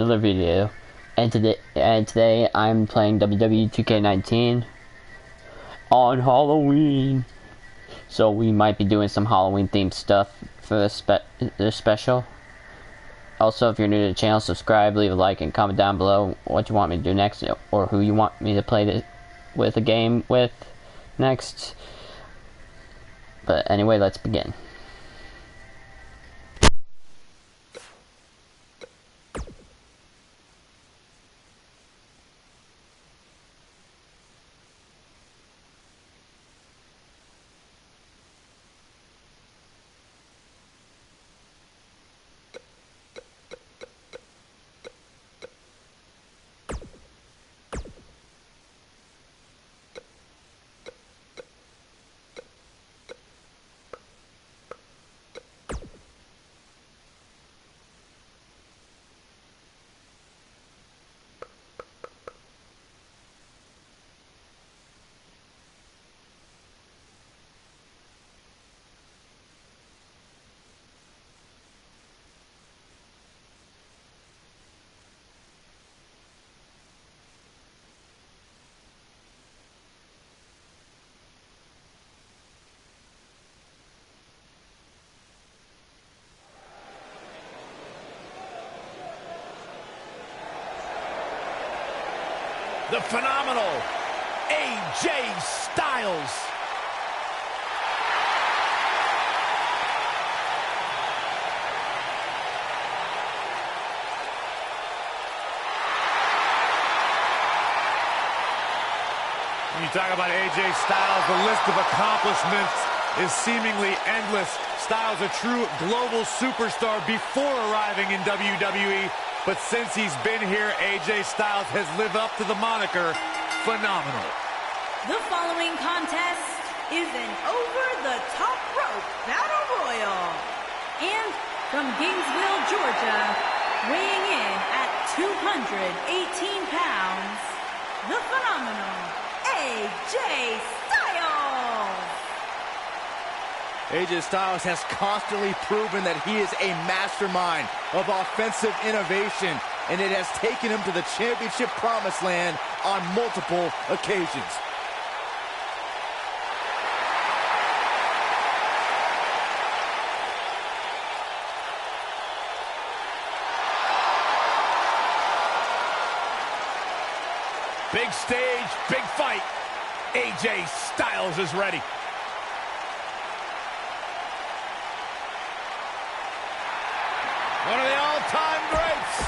another video, and today I'm playing WWE 2K19 on Halloween. So we might be doing some Halloween themed stuff for the special. Also, if you're new to the channel, subscribe, leave a like, and comment down below what you want me to do next, or who you want me to play with a game with next. But anyway, let's begin. The phenomenal AJ Styles. When you talk about AJ Styles, the list of accomplishments is seemingly endless. Styles, a true global superstar before arriving in WWE. But since he's been here, AJ Styles has lived up to the moniker, phenomenal. The following contest is an over-the-top rope battle royal. And from Gainesville, Georgia, weighing in at 218 pounds, the phenomenal AJ Styles. AJ Styles has constantly proven that he is a mastermind of offensive innovation, and it has taken him to the championship promised land on multiple occasions. Big stage, big fight. AJ Styles is ready. One of the all-time greats.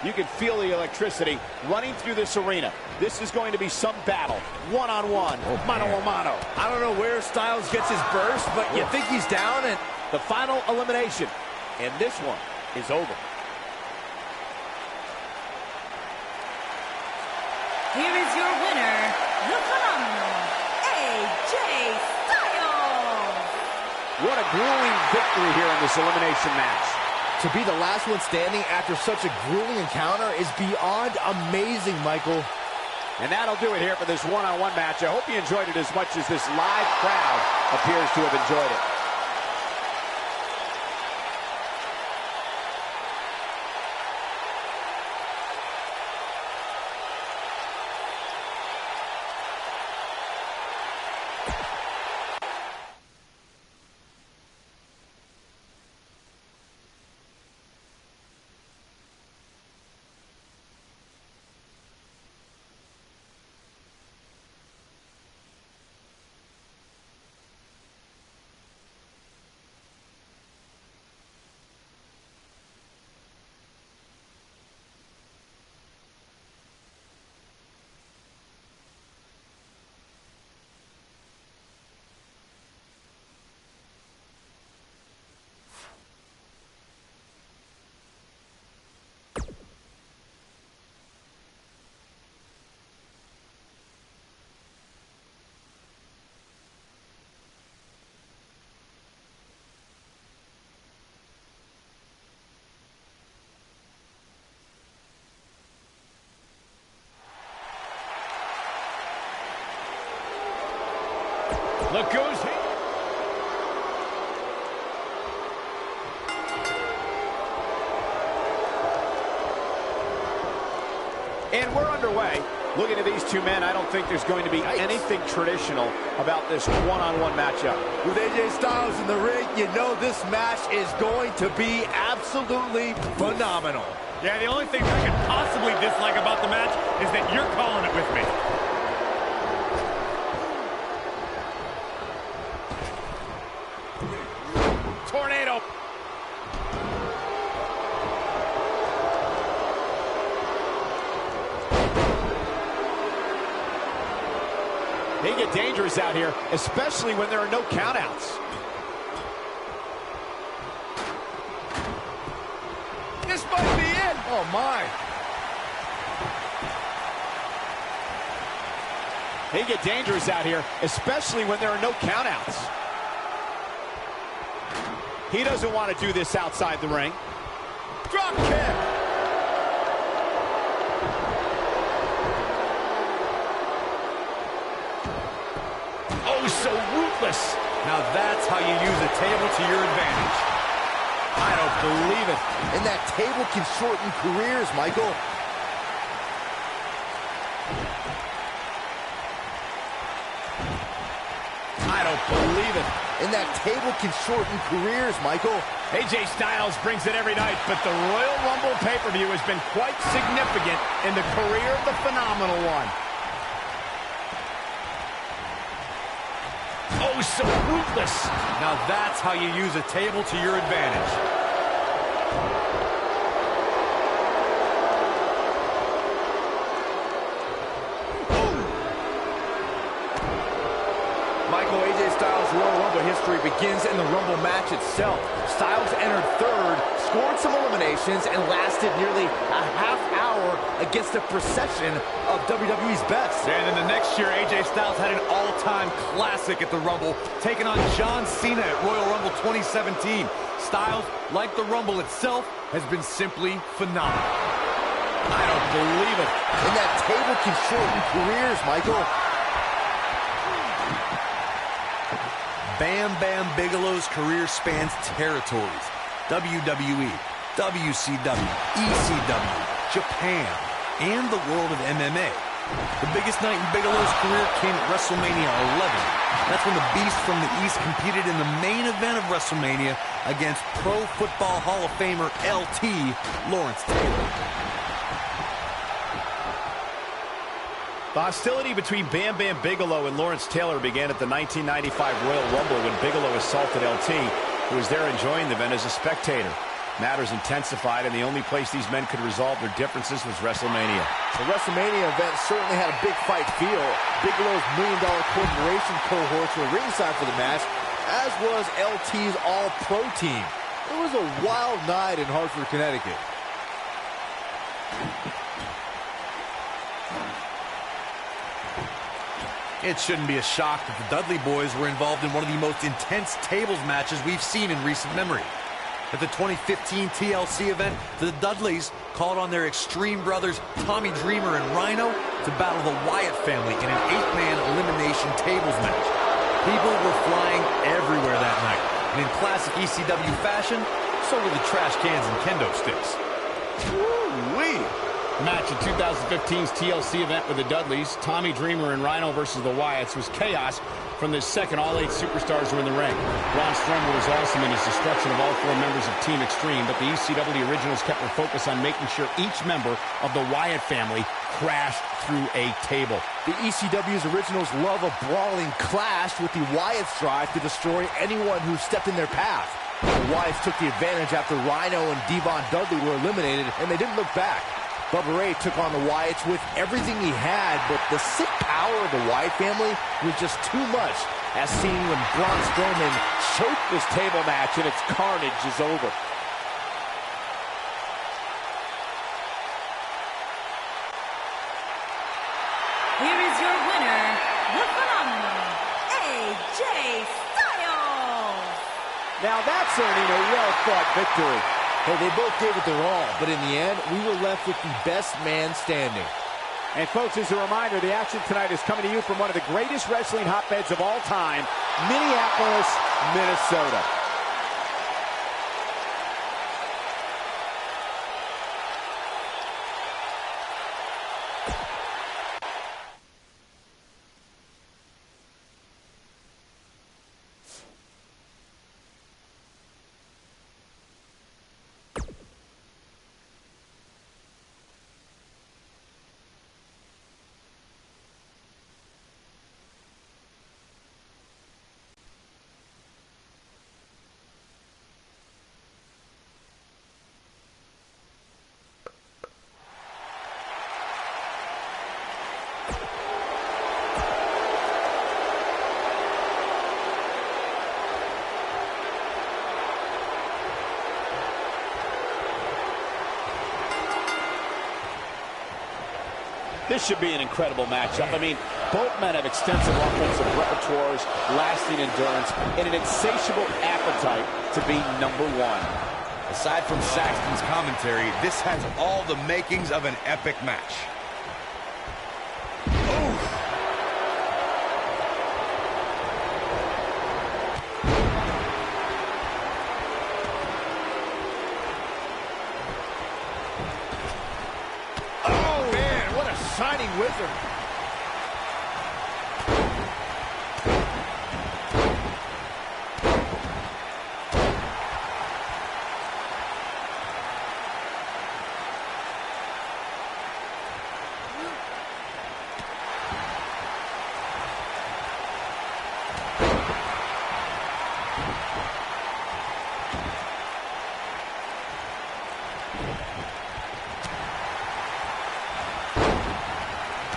You can feel the electricity running through this arena. This is going to be some battle. One-on-one, mano-a-mano. I don't know where Styles gets his burst, but you think he's down, and The final elimination, and this one is over. Here is your winner, the phenomenal AJ Styles. What a grueling victory here in this elimination match. to be the last one standing after such a grueling encounter is beyond amazing, Michael. And that'll do it here for this one-on-one match. I hope you enjoyed it as much as this live crowd appears to have enjoyed it. Look who's here. And we're underway. Looking at these two men, I don't think there's going to be anything traditional about this one-on-one matchup. With AJ Styles in the ring, you know this match is going to be absolutely phenomenal. Yeah, the only thing I could possibly dislike about the match is that you're calling it with me. Tornado. They get dangerous out here, especially when there are no countouts. This might be it. Oh, my. They get dangerous out here, especially when there are no countouts. He doesn't want to do this outside the ring. Drop kick. Oh, so ruthless. Now that's how you use a table to your advantage. I don't believe it. And that table can shorten careers, Michael. I don't believe it. And that table can shorten careers, Michael. AJ Styles brings it every night, but the Royal Rumble pay-per-view has been quite significant in the career of the Phenomenal One. Oh, so ruthless. Now that's how you use a table to your advantage. Michael, AJ Styles' Royal Rumble history begins in the Rumble match itself. Styles entered third, scored some eliminations, and lasted nearly a half hour against a procession of WWE's best. And then the next year, AJ Styles had an all-time classic at the Rumble, taking on John Cena at Royal Rumble 2017. Styles, like the Rumble itself, has been simply phenomenal. I don't believe it. And that table can shorten careers, Michael. Bam Bam Bigelow's career spans territories. WWE, WCW, ECW, Japan, and the world of MMA. The biggest night in Bigelow's career came at WrestleMania 11. That's when the Beast from the East competed in the main event of WrestleMania against Pro Football Hall of Famer LT Lawrence Taylor. The hostility between Bam Bam Bigelow and Lawrence Taylor began at the 1995 Royal Rumble when Bigelow assaulted LT, who was there enjoying the event as a spectator. Matters intensified, and the only place these men could resolve their differences was WrestleMania. The WrestleMania event certainly had a big fight feel. Bigelow's $1 Million Corporation cohorts were ringside for the match, as was LT's All-Pro team. It was a wild night in Hartford, Connecticut. It shouldn't be a shock that the Dudley Boys were involved in one of the most intense tables matches we've seen in recent memory. At the 2015 TLC event, the Dudleys called on their Extreme brothers Tommy Dreamer and Rhino to battle the Wyatt family in an 8-man elimination tables match. People were flying everywhere that night, and in classic ECW fashion, so were the trash cans and kendo sticks. Woo-wee! Match at 2015's TLC event with the Dudleys, Tommy Dreamer and Rhino versus the Wyatts, was chaos from the second all 8 superstars were in the ring. Braun Strowman was awesome in his destruction of all 4 members of Team Extreme, but the ECW originals kept their focus on making sure each member of the Wyatt family crashed through a table. The ECW's originals love a brawling clash, with the Wyatts drive to destroy anyone who stepped in their path. The Wyatts took the advantage after Rhino and Devon Dudley were eliminated, and they didn't look back. Bubba Ray took on the Wyatts with everything he had, but the sick power of the Wyatt family was just too much, as seen when Braun Strowman choked this table match and its carnage is over. Here is your winner, the phenomenal AJ Styles. Now that's earning a well-fought victory. Hey, they both gave it their all, but in the end, we were left with the best man standing. And folks, as a reminder, the action tonight is coming to you from one of the greatest wrestling hotbeds of all time, Minneapolis, Minnesota. This should be an incredible matchup. I mean, both men have extensive offensive repertoires, lasting endurance, and an insatiable appetite to be number one. Aside from Saxton's commentary, this has all the makings of an epic match. Shining wizard.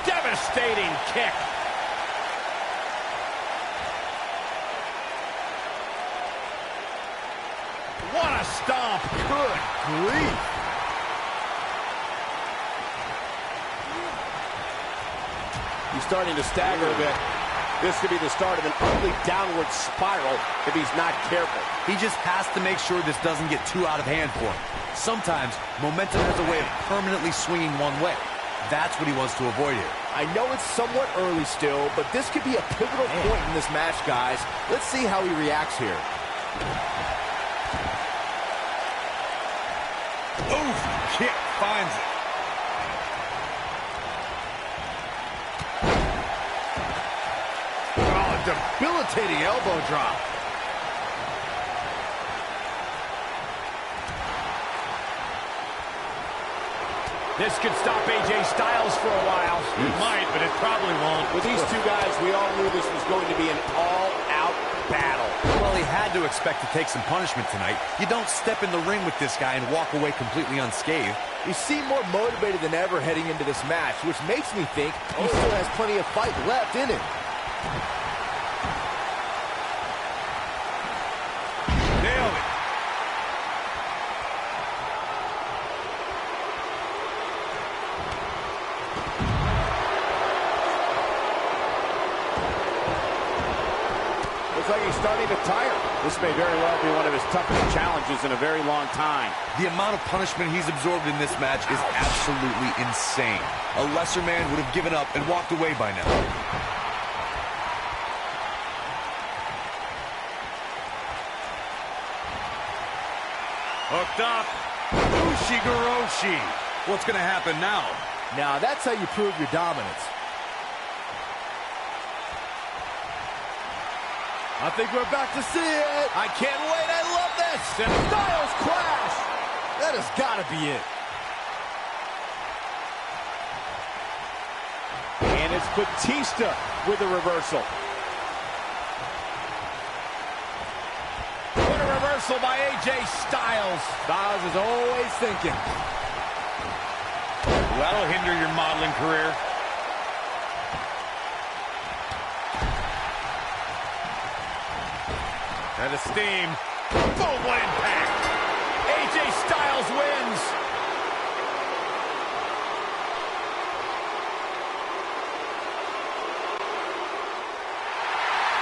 Devastating kick. What a stomp. Good grief. He's starting to stagger a bit. This could be the start of an ugly downward spiral if he's not careful. He just has to make sure this doesn't get too out of hand for him. Sometimes momentum has a way of permanently swinging one way. That's what he wants to avoid here. I know it's somewhat early still, but this could be a pivotal point in this match, guys. Let's see how he reacts here. Oof, kick finds it. Oh, a debilitating elbow drop. This could stop AJ Styles for a while. It might, but it probably won't. With these two guys, we all knew this was going to be an all-out battle. Well, he had to expect to take some punishment tonight. You don't step in the ring with this guy and walk away completely unscathed. He seemed more motivated than ever heading into this match, which makes me think he still has plenty of fight left in him. Nailed it. Looks like he's starting to tire. This may very well be one of his toughest challenges in a very long time. The amount of punishment he's absorbed in this match is absolutely insane. A lesser man would have given up and walked away by now. Hooked up. Ushigoroshi. What's going to happen now? Now, that's how you prove your dominance. I think we're about to see it. I can't wait. I love this. Styles Clash. That has got to be it. And it's Batista with a reversal. What a reversal by AJ Styles. Styles is always thinking. That'll hinder your modeling career. And the steam. Boom, what impact. AJ Styles wins.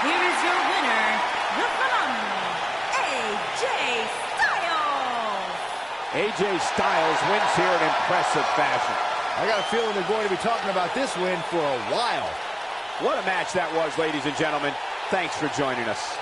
Here is your winner, the phenomenal AJ Styles. AJ Styles wins here in impressive fashion. I got a feeling they're going to be talking about this win for a while. What a match that was, ladies and gentlemen. Thanks for joining us.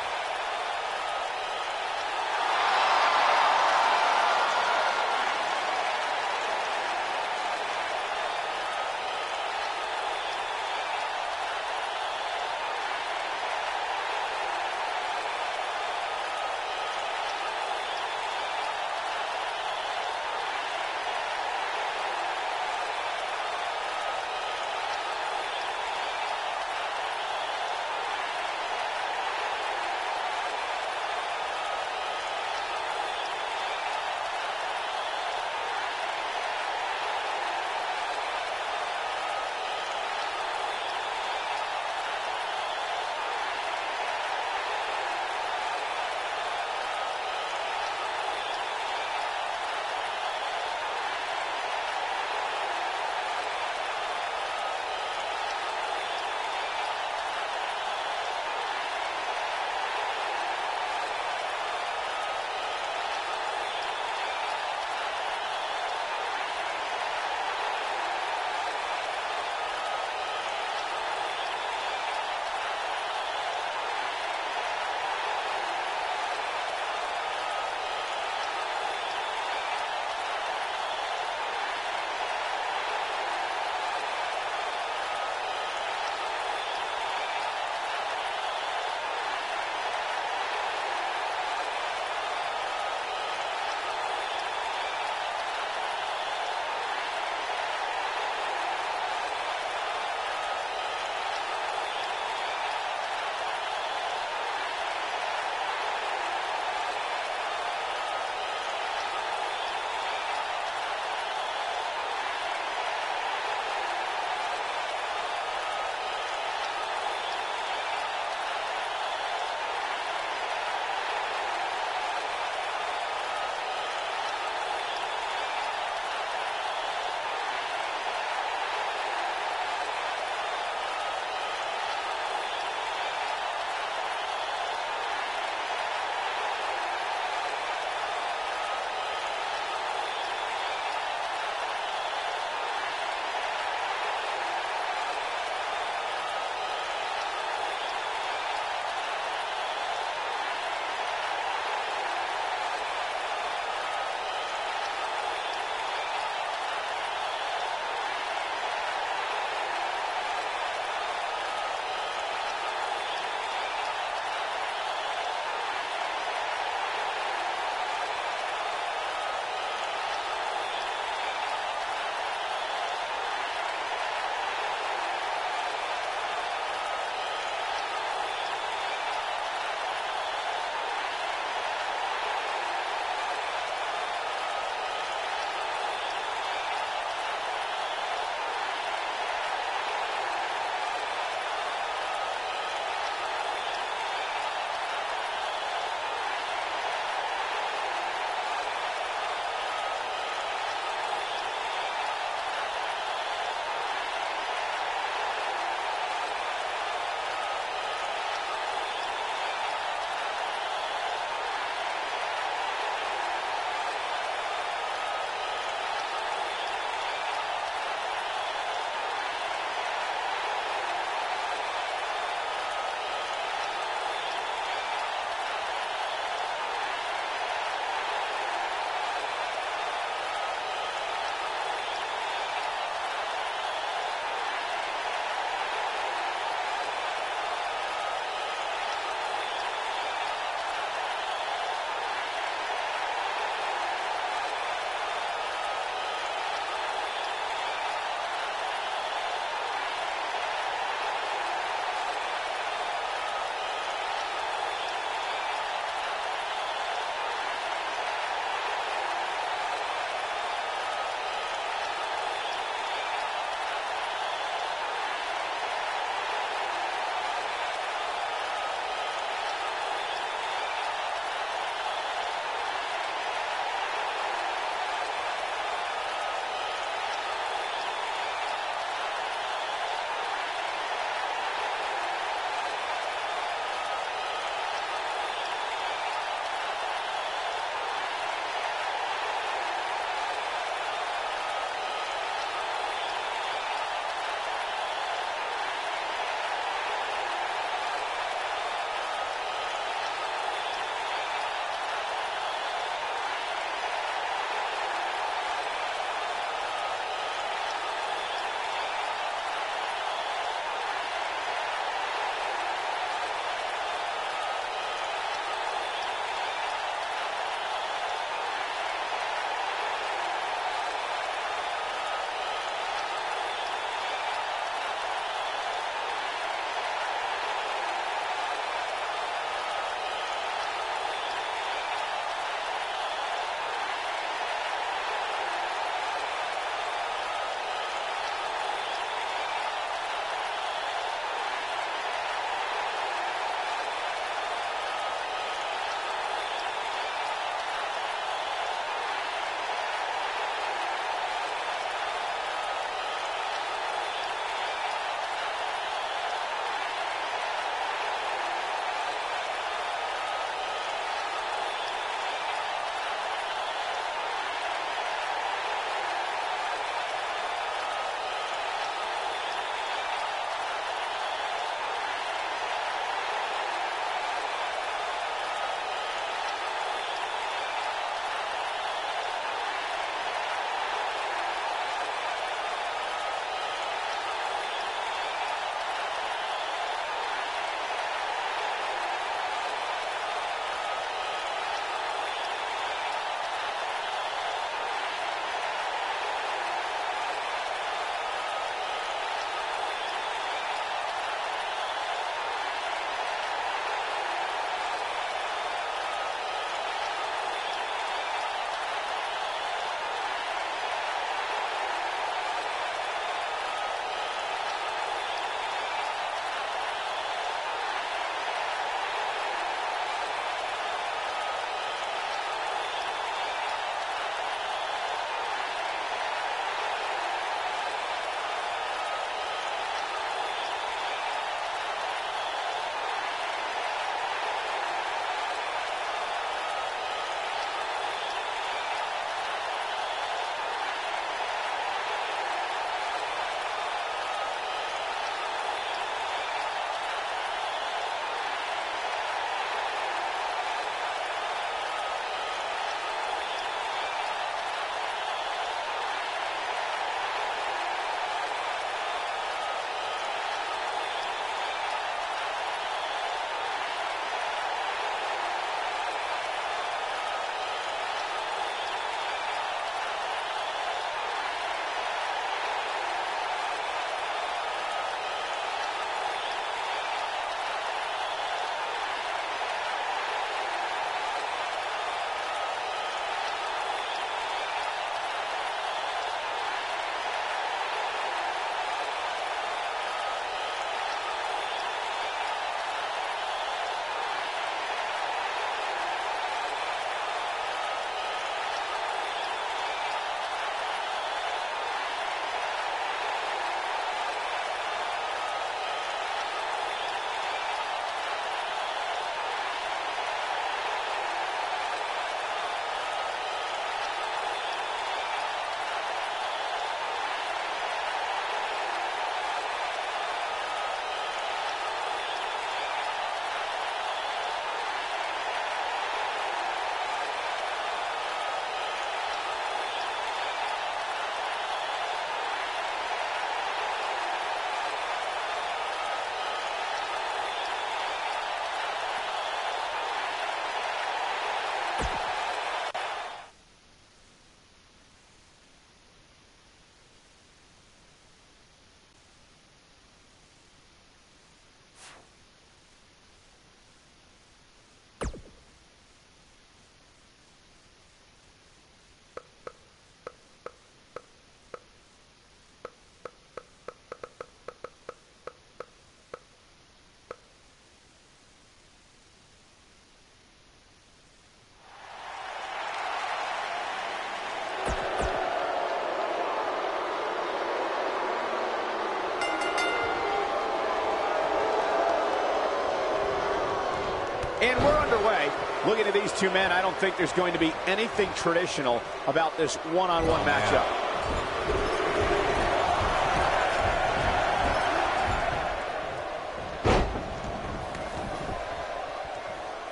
And we're underway. Looking at these two men, I don't think there's going to be anything traditional about this one-on-one matchup.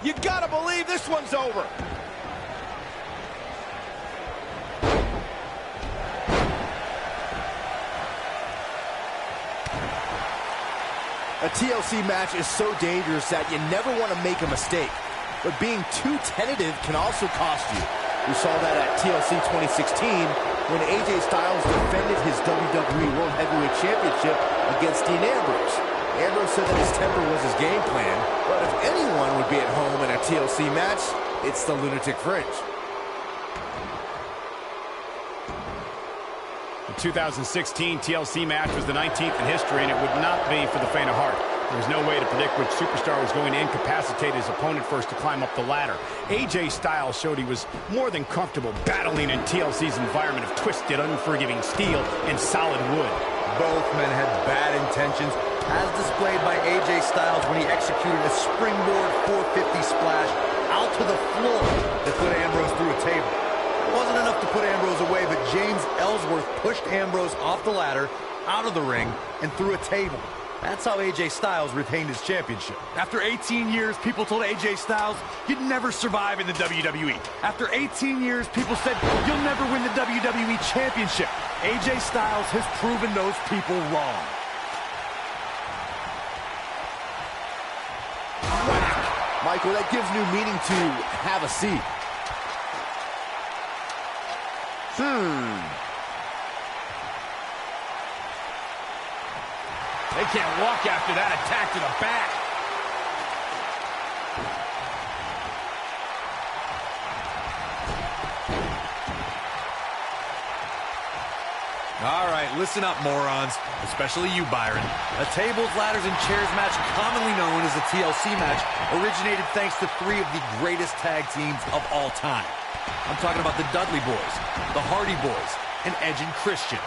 You gotta believe this one's over. A TLC match is so dangerous that you never want to make a mistake. But being too tentative can also cost you. We saw that at TLC 2016 when AJ Styles defended his WWE World Heavyweight Championship against Dean Ambrose. Ambrose said that his temper was his game plan, but if anyone would be at home in a TLC match, it's the Lunatic Fringe. The 2016 TLC match was the 19th in history, and it would not be for the faint of heart. There was no way to predict which superstar was going to incapacitate his opponent first to climb up the ladder. AJ Styles showed he was more than comfortable battling in TLC's environment of twisted, unforgiving steel and solid wood. Both men had bad intentions, as displayed by AJ Styles when he executed a springboard 450 splash out to the floor that put Ambrose through a table. It wasn't enough to put Ambrose away, but James Ellsworth pushed Ambrose off the ladder, out of the ring, and through a table. That's how AJ Styles retained his championship. After 18 years, people told AJ Styles, you'd never survive in the WWE. After 18 years, people said, you'll never win the WWE Championship. AJ Styles has proven those people wrong. Michael, that gives new meaning to have a seat. They can't walk after that attack to the back. All right, listen up, morons. Especially you, Byron. A tables, ladders, and chairs match, commonly known as the TLC match, originated thanks to three of the greatest tag teams of all time. I'm talking about the Dudley Boys, the Hardy Boys, and Edge and Christian.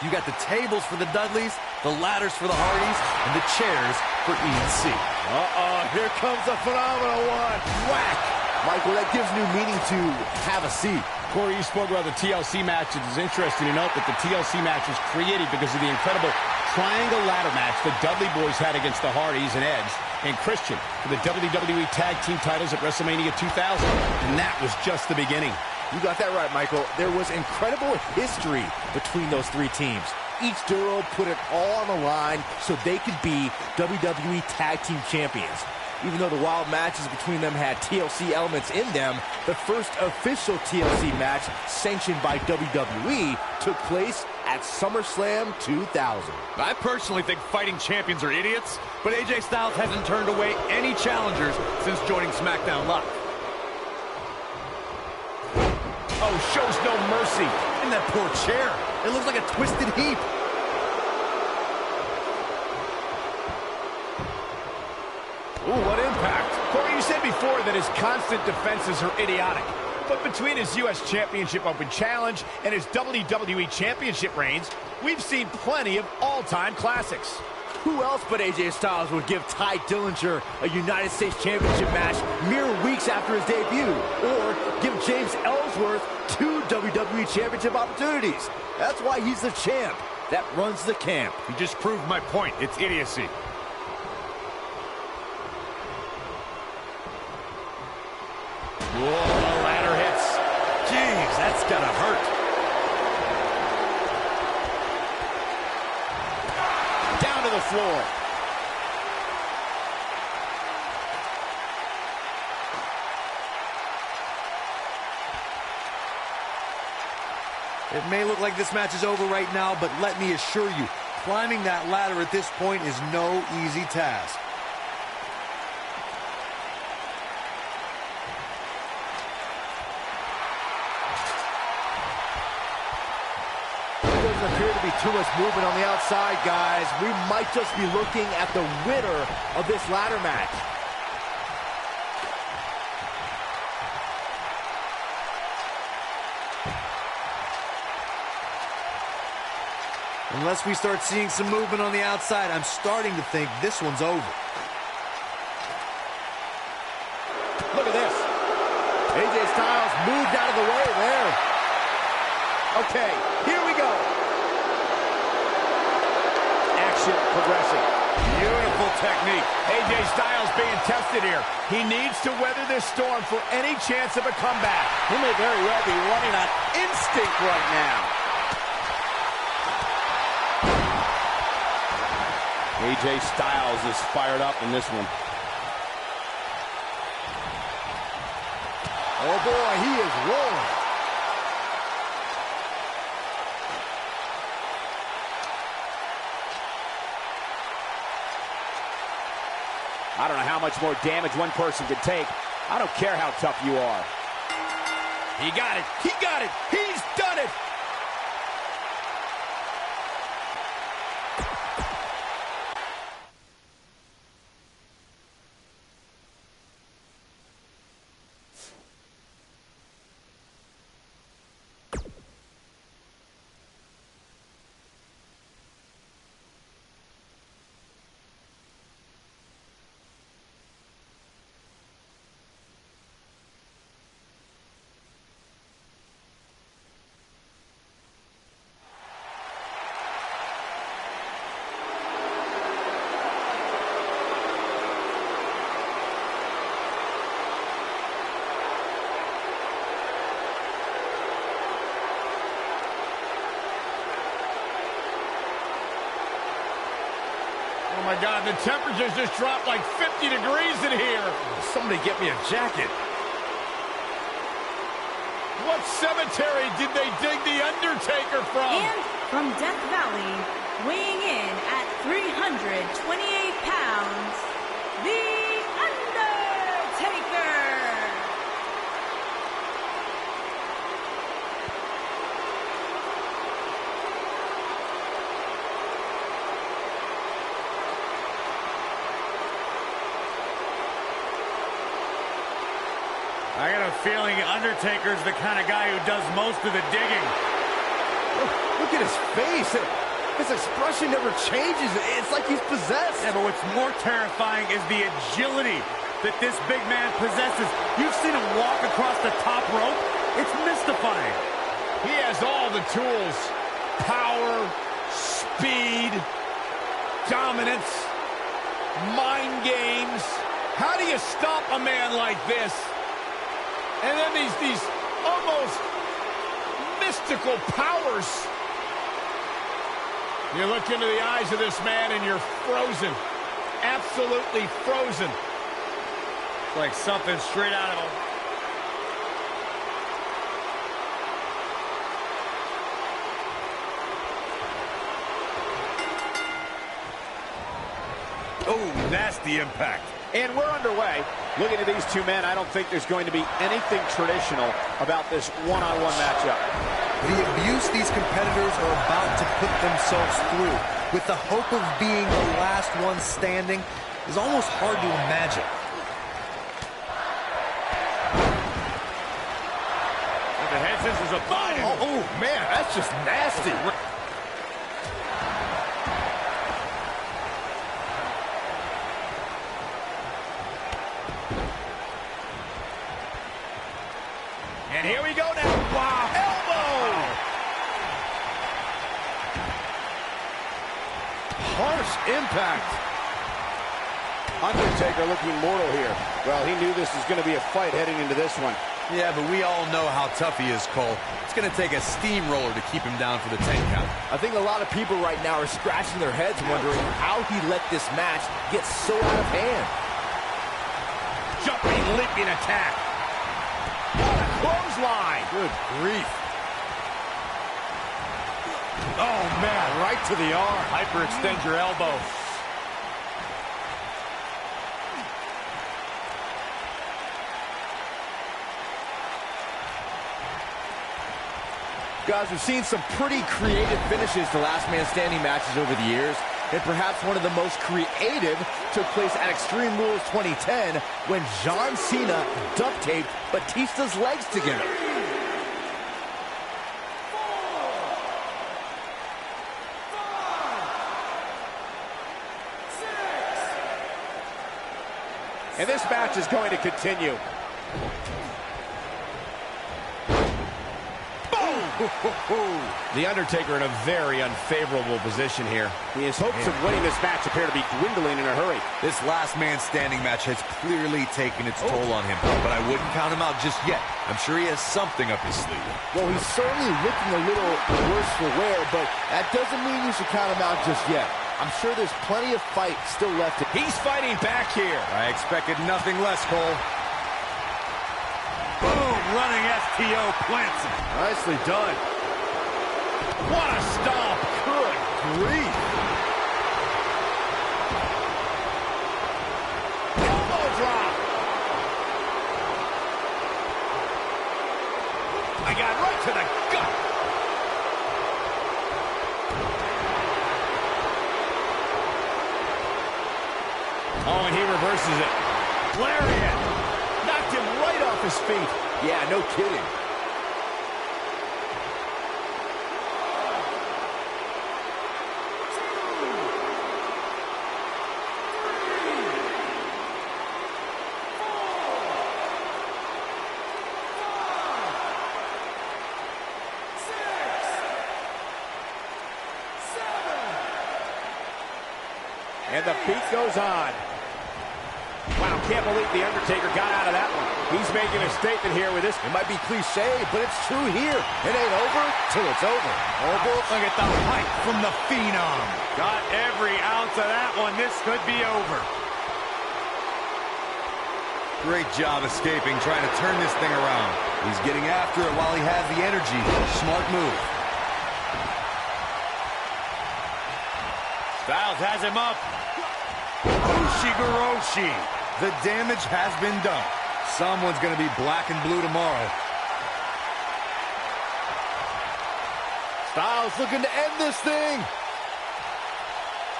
You got the tables for the Dudleys, the ladders for the Hardys, and the chairs for E&C. Here comes a phenomenal one. Whack! Michael, that gives new meaning to have a seat. Corey, you spoke about the TLC match. It is interesting to note that the TLC match was created because of the incredible triangle ladder match the Dudley Boys had against the Hardys and Edge and Christian for the WWE Tag Team titles at WrestleMania 2000. And that was just the beginning. You got that right, Michael. There was incredible history between those three teams. Each duo put it all on the line so they could be WWE Tag Team Champions. Even though the wild matches between them had TLC elements in them, the first official TLC match sanctioned by WWE took place at SummerSlam 2000. I personally think fighting champions are idiots, but AJ Styles hasn't turned away any challengers since joining SmackDown Live. Oh, shows no mercy. And that poor chair. It looks like a twisted heap. Ooh, what impact. Corey, you said before that his constant defenses are idiotic. But between his U.S. Championship Open Challenge and his WWE Championship reigns, we've seen plenty of all-time classics. Who else but AJ Styles would give Ty Dillinger a United States Championship match mere weeks after his debut? Or give James Ellsworth 2 WWE Championship opportunities? That's why he's the champ that runs the camp. You just proved my point. It's idiocy. Whoa, the ladder hits. Jeez, that's gotta hurt. Down to the floor. It may look like this match is over right now, but let me assure you, climbing that ladder at this point is no easy task. There doesn't appear to be be too much movement on the outside, guys. We might just be looking at the winner of this ladder match. Unless we start seeing some movement on the outside, I'm starting to think this one's over. Look at this. AJ Styles moved out of the way there. Okay, here we go. Action progressing. Beautiful technique. AJ Styles being tested here. He needs to weather this storm for any chance of a comeback. He may very well be running on instinct right now. AJ Styles is fired up in this one. Oh boy, he is rolling. I don't know how much more damage one person could take. I don't care how tough you are. He got it. He got it. He's done it. Oh, my God, the temperature's just dropped like 50 degrees in here. Somebody get me a jacket. What cemetery did they dig The Undertaker from? And from Death Valley, weighing in at 328 pounds, The Undertaker. I got a feeling Undertaker's the kind of guy who does most of the digging. Look at his face. His expression never changes. It's like he's possessed. Yeah, but what's more terrifying is the agility that this big man possesses. You've seen him walk across the top rope. It's mystifying. He has all the tools. Power, speed, dominance, mind games. How do you stop a man like this? And then these almost mystical powers. You look into the eyes of this man and you're frozen. Absolutely frozen. It's like something straight out of him. Oh, nasty impact. And we're underway. Looking at these two men, I don't think there's going to be anything traditional about this one-on-one matchup. The abuse these competitors are about to put themselves through with the hope of being the last one standing is almost hard to imagine. And the head scissors applied. Oh, man, that's just nasty. And here we go now. Wow. Elbow. Harsh impact. Undertaker looking mortal here. Well, he knew this was going to be a fight heading into this one. Yeah, but we all know how tough he is, Cole. It's going to take a steamroller to keep him down for the 10 count. I think a lot of people right now are scratching their heads wondering how he let this match get so out of hand. Jumping, leaping attack. What a clothesline. Good grief. Oh, man, right to the arm. Hyperextend your elbow. Guys, we've seen some pretty creative finishes to last man standing matches over the years, and perhaps one of the most creative took place at Extreme Rules 2010 when John Cena duct taped Batista's legs together. And this match is going to continue. The Undertaker in a very unfavorable position here. His hopes of winning this match appear to be dwindling in a hurry. This last man standing match has clearly taken its toll on him, but I wouldn't count him out just yet. I'm sure he has something up his sleeve. Well, he's certainly looking a little worse for wear, but that doesn't mean you should count him out just yet. I'm sure there's plenty of fight still left. He's fighting back here. I expected nothing less, Cole. Boom, running STO plants him. Nicely done. What a stomp. Good grief. Elbow drop. I got right to the gut. Oh, and he reverses it. Lariat. Knocked him right off his feet. Yeah, no kidding. And the beat goes on. Wow, can't believe The Undertaker got out of that one. He's making a statement here with this. It might be cliche, but it's true here. It ain't over till it's over. Look at the height from the Phenom. Got every ounce of that one. This could be over. Great job escaping, trying to turn this thing around. He's getting after it while he has the energy. Smart move. Styles has him up. Ushigoroshi. The damage has been done. Someone's going to be black and blue tomorrow. Styles looking to end this thing.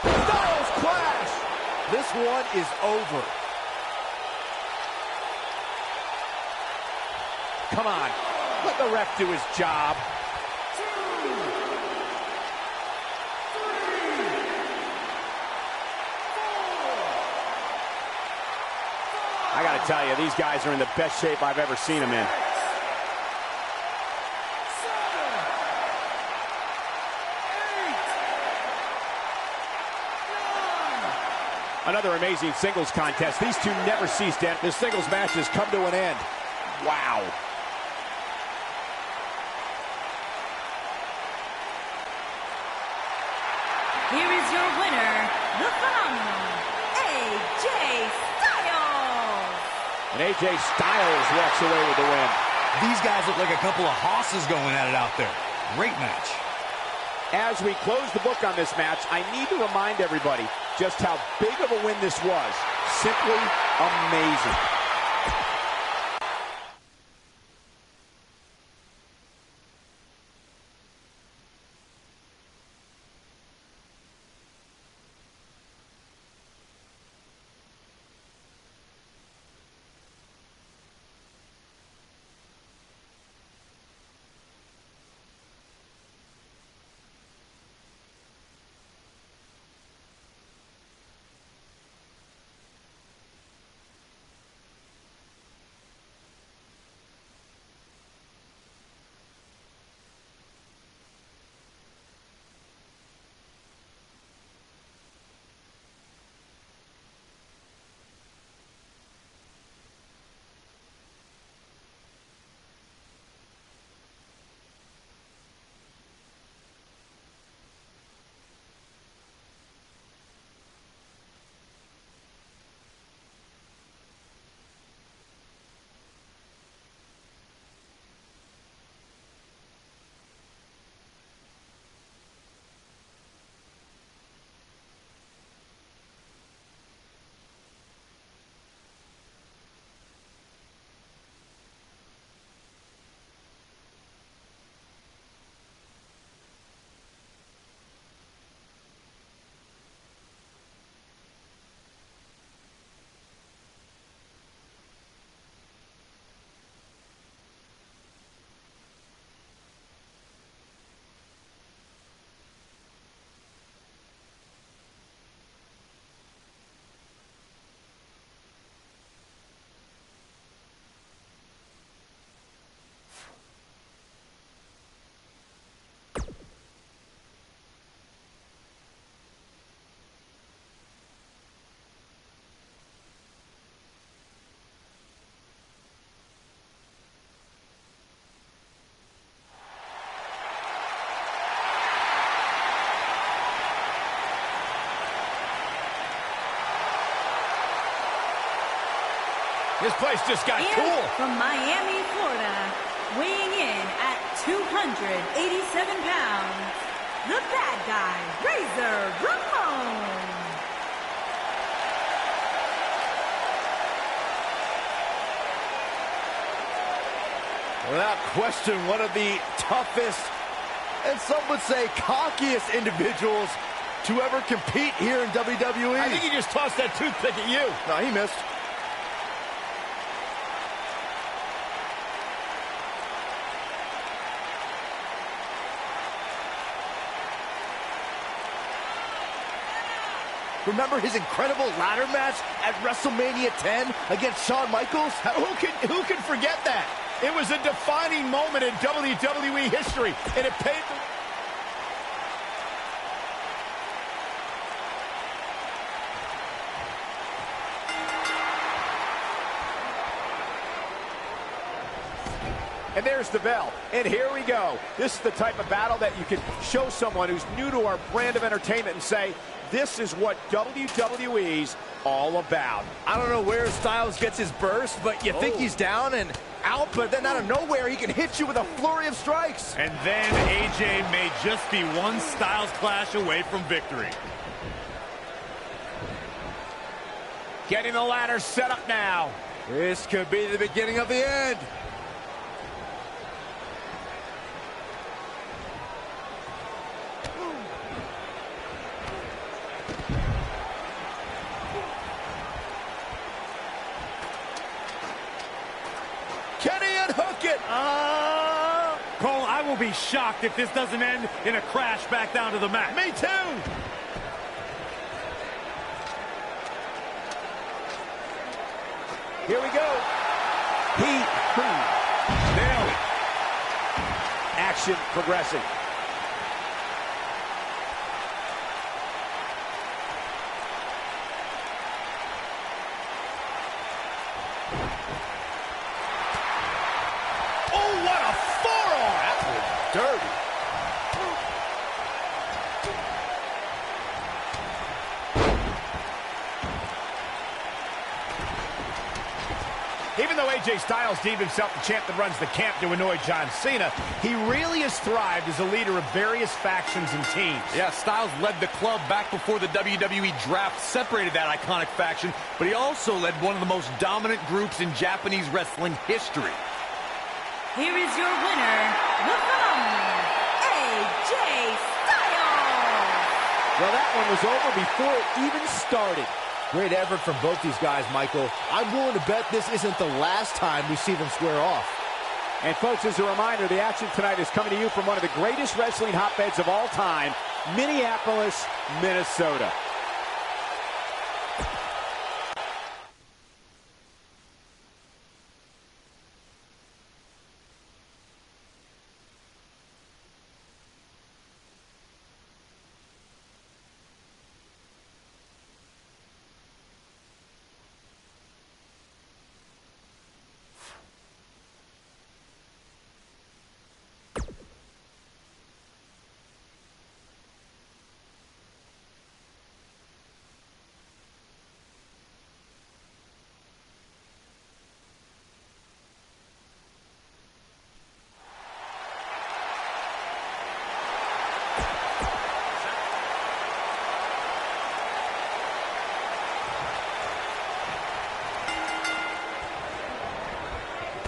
Styles clash. This one is over. Come on, let the ref do his job. I gotta tell you, these guys are in the best shape I've ever seen them in. Another amazing singles contest. These two never cease, Dan. The singles match has come to an end. Wow. Here is your winner, the phenomenal AJ Styles. And AJ Styles walks away with the win. These guys look like a couple of hosses going at it out there. Great match. As we close the book on this match, I need to remind everybody just how big of a win this was. Simply amazing. This place just got And cool. from Miami, Florida, weighing in at 287 pounds, the bad guy, Razor Ramon. Without question, one of the toughest, and some would say cockiest individuals to ever compete here in WWE. I think he just tossed that toothpick at you. No, he missed. Remember his incredible ladder match at WrestleMania 10 against Shawn Michaels? Who can forget that? It was a defining moment in WWE history, and it paid the... And there's the bell. And here we go. This is the type of battle that you can show someone who's new to our brand of entertainment and say, this is what WWE's all about. I don't know where Styles gets his burst, but you think he's down and out, but then out of nowhere, he can hit you with a flurry of strikes. And then AJ may just be one Styles clash away from victory. Getting the ladder set up now. This could be the beginning of the end. Can he unhook it? Cole, I will be shocked if this doesn't end in a crash back down to the mat. Me too. Here we go. Nailed it. Action progressing. Oh, what a forearm! That was dirty. Even though AJ Styles deemed himself the champ that runs the camp to annoy John Cena, he really has thrived as a leader of various factions and teams. Yeah, Styles led the club back before the WWE draft separated that iconic faction, but he also led one of the most dominant groups in Japanese wrestling history. Here is your winner, the phenomenal AJ Styles. Well, that one was over before it even started. Great effort from both these guys, Michael. I'm willing to bet this isn't the last time we see them square off. And folks, as a reminder, the action tonight is coming to you from one of the greatest wrestling hotbeds of all time, Minneapolis, Minnesota.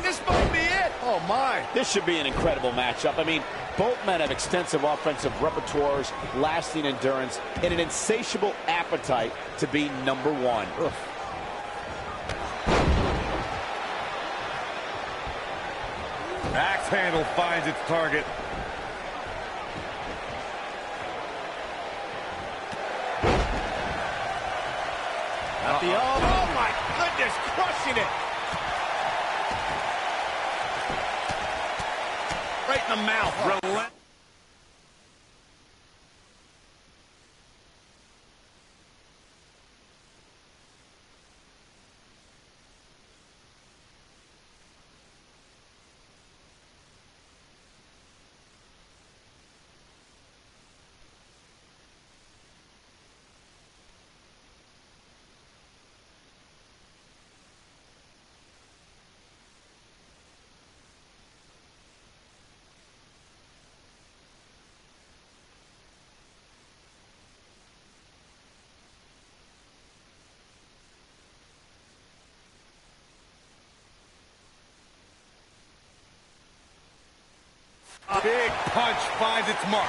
This might be it. Oh, my. This should be an incredible matchup. I mean, both men have extensive offensive repertoires, lasting endurance, and an insatiable appetite to be number one. Ugh. Axe handle finds its target. At the elbow. Oh, my goodness, crushing it. Right in the mouth. Relent. Big punch finds its mark.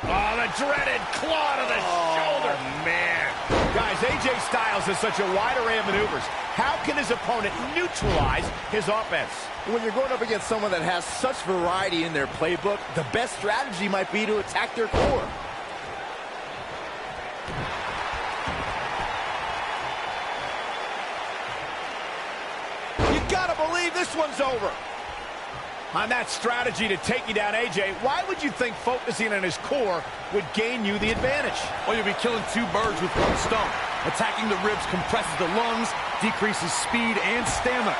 Oh, the dreaded claw to the shoulder. Man. Guys, AJ Styles has such a wide array of maneuvers. How can his opponent neutralize his offense? When you're going up against someone that has such variety in their playbook, the best strategy might be to attack their core. You gotta believe this one's over. On that strategy to take you down, AJ, why would you think focusing on his core would gain you the advantage? Well, you'll be killing two birds with one stone. Attacking the ribs compresses the lungs, decreases speed and stamina.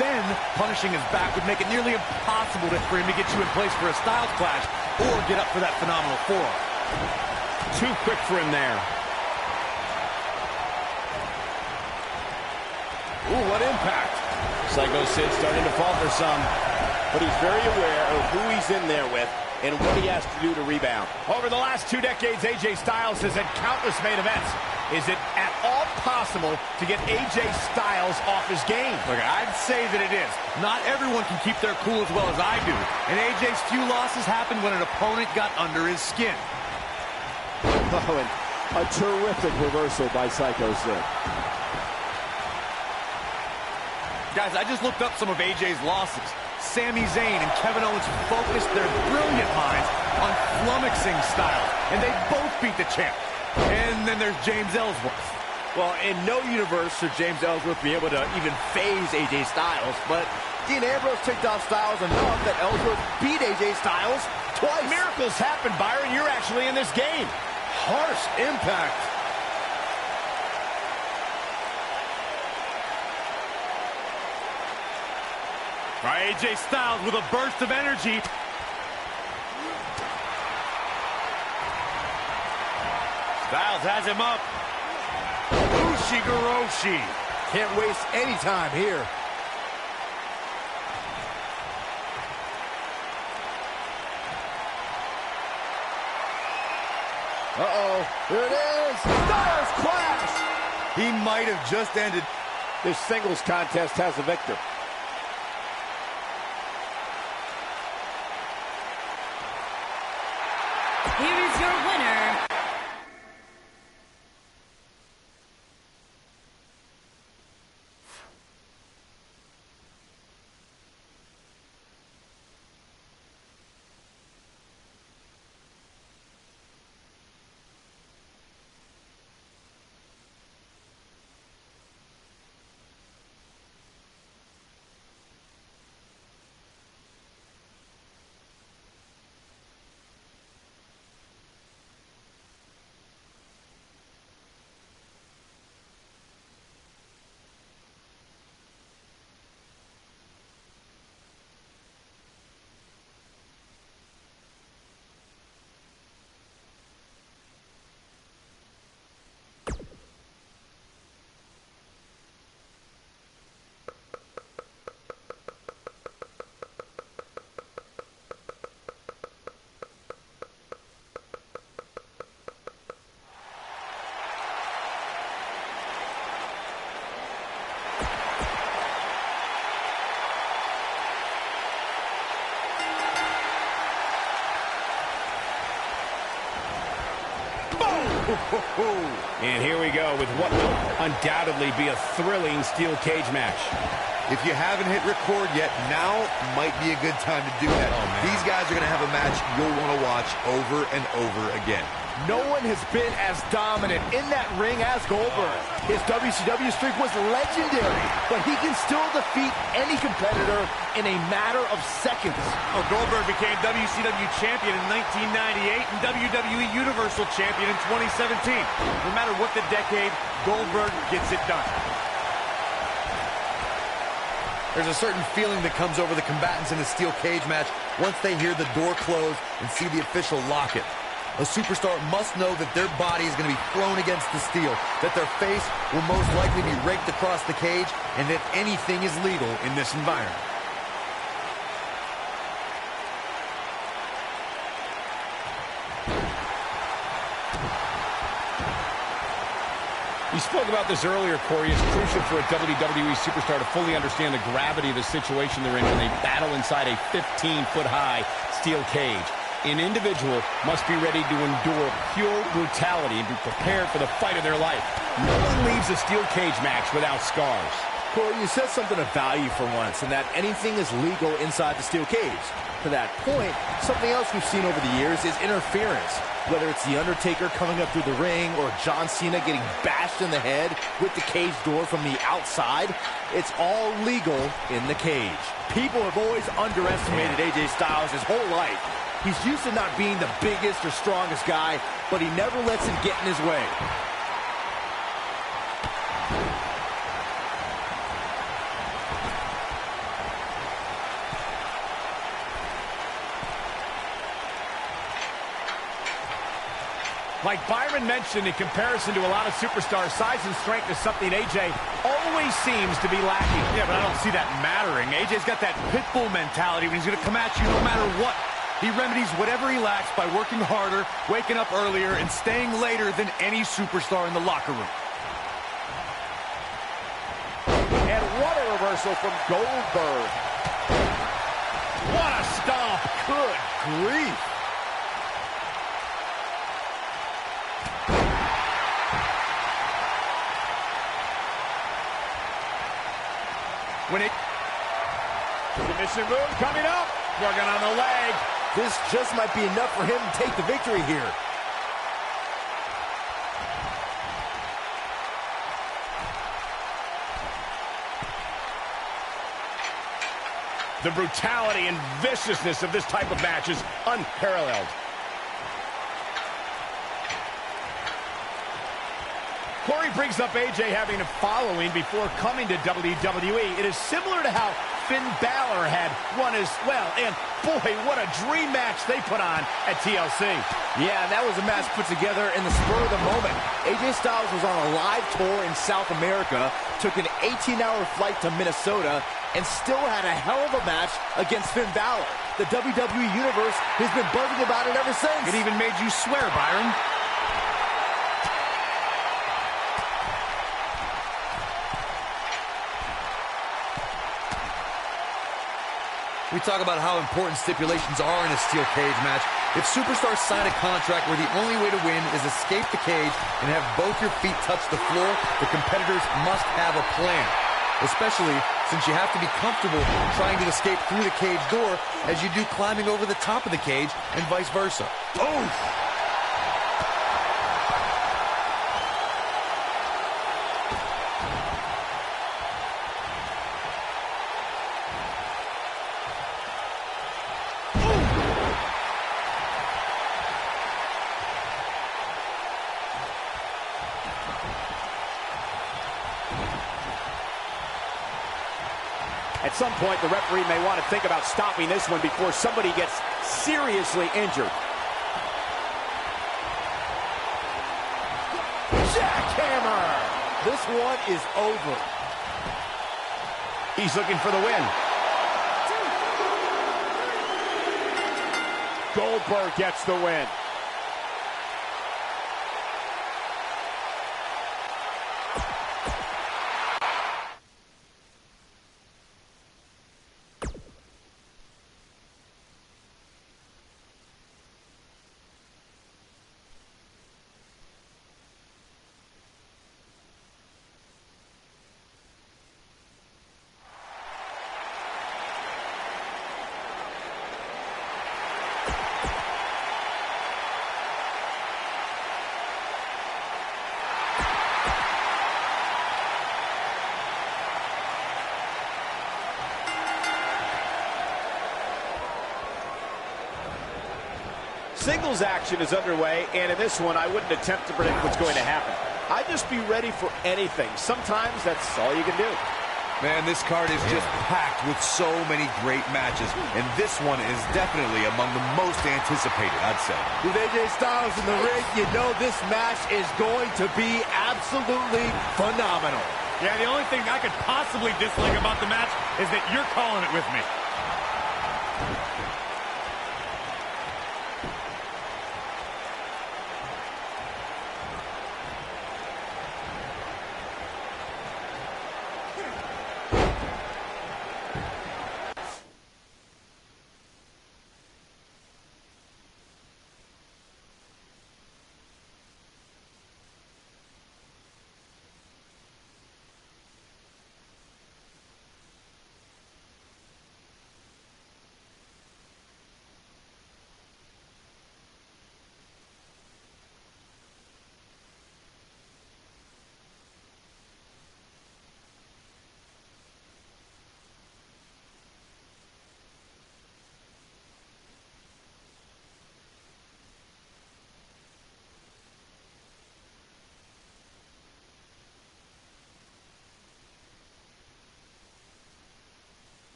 Then, punishing his back would make it nearly impossible for him to get you in place for a Styles clash or get up for that phenomenal forearm. Too quick for him there. Ooh, what impact. Psycho Sid starting to falter some. But he's very aware of who he's in there with and what he has to do to rebound. Over the last 2 decades, AJ Styles has had countless main events. Is it at all possible to get AJ Styles off his game? Look, I'd say that it is. Not everyone can keep their cool as well as I do. And AJ's few losses happened when an opponent got under his skin. Oh, and a terrific reversal by Psycho Sid. Guys, I just looked up some of AJ's losses. Sami Zayn and Kevin Owens focused their brilliant minds on flummoxing Styles, and they both beat the champ. And then there's James Ellsworth. Well, in no universe should James Ellsworth be able to even phase AJ Styles, but Dean Ambrose ticked off Styles enough that Ellsworth beat AJ Styles twice. Miracles happen, Byron. You're actually in this game. Harsh impact. All right, AJ Styles with a burst of energy. Styles has him up. Ushigoroshi. Can't waste any time here. Uh-oh. Here it is. Styles clash. He might have just ended. This singles contest has a victor. Here is your winner, And here we go with what will undoubtedly be a thrilling steel cage match. If you haven't hit record yet, now might be a good time to do that. These guys are going to have a match you'll want to watch over and over again. No one has been as dominant in that ring as Goldberg. His WCW streak was legendary, but he can still defeat any competitor in a matter of seconds. Well, Goldberg became WCW champion in 1998 and WWE Universal champion in 2017. No matter what the decade, Goldberg gets it done. There's a certain feeling that comes over the combatants in a steel cage match once they hear the door close and see the official lock it. A superstar must know that their body is going to be thrown against the steel, that their face will most likely be raked across the cage, and that anything is legal in this environment. You spoke about this earlier, Corey. It's crucial for a WWE superstar to fully understand the gravity of the situation they're in when they battle inside a 15-foot-high steel cage. An individual must be ready to endure pure brutality and be prepared for the fight of their life. No one leaves a steel cage match without scars. Corey, you said something of value for once, and that anything is legal inside the steel cage. To that point, something else we've seen over the years is interference. Whether it's The Undertaker coming up through the ring or John Cena getting bashed in the head with the cage door from the outside, it's all legal in the cage. People have always underestimated AJ Styles his whole life. He's used to not being the biggest or strongest guy, but he never lets it get in his way. Like Byron mentioned, in comparison to a lot of superstars, size and strength is something AJ always seems to be lacking. Yeah, but I don't see that mattering. AJ's got that pit bull mentality when he's going to come at you no matter what. He remedies whatever he lacks by working harder, waking up earlier, and staying later than any superstar in the locker room. And what a reversal from Goldberg. What a stomp! Good grief. Submission move coming up. Working on the leg. This just might be enough for him to take the victory here. The brutality and viciousness of this type of match is unparalleled. Corey brings up AJ having a following before coming to WWE. It is similar to how Finn Balor had one as well. And boy, what a dream match they put on at TLC. Yeah, that was a match put together in the spur of the moment. AJ Styles was on a live tour in South America, took an 18-hour flight to Minnesota, and still had a hell of a match against Finn Balor. The WWE Universe has been buzzing about it ever since. It even made you swear, Byron. We talk about how important stipulations are in a steel cage match. If superstars sign a contract where the only way to win is escape the cage and have both your feet touch the floor, the competitors must have a plan. Especially since you have to be comfortable trying to escape through the cage door as you do climbing over the top of the cage and vice versa. Oof! At some point, the referee may want to think about stopping this one before somebody gets seriously injured. Jackhammer! This one is over. He's looking for the win. Goldberg gets the win. Singles action is underway, and in this one, I wouldn't attempt to predict what's going to happen. I'd just be ready for anything. Sometimes that's all you can do. Man, this card is just packed with so many great matches, and this one is definitely among the most anticipated, I'd say. With AJ Styles in the ring, you know this match is going to be absolutely phenomenal. Yeah, the only thing I could possibly dislike about the match is that you're calling it with me.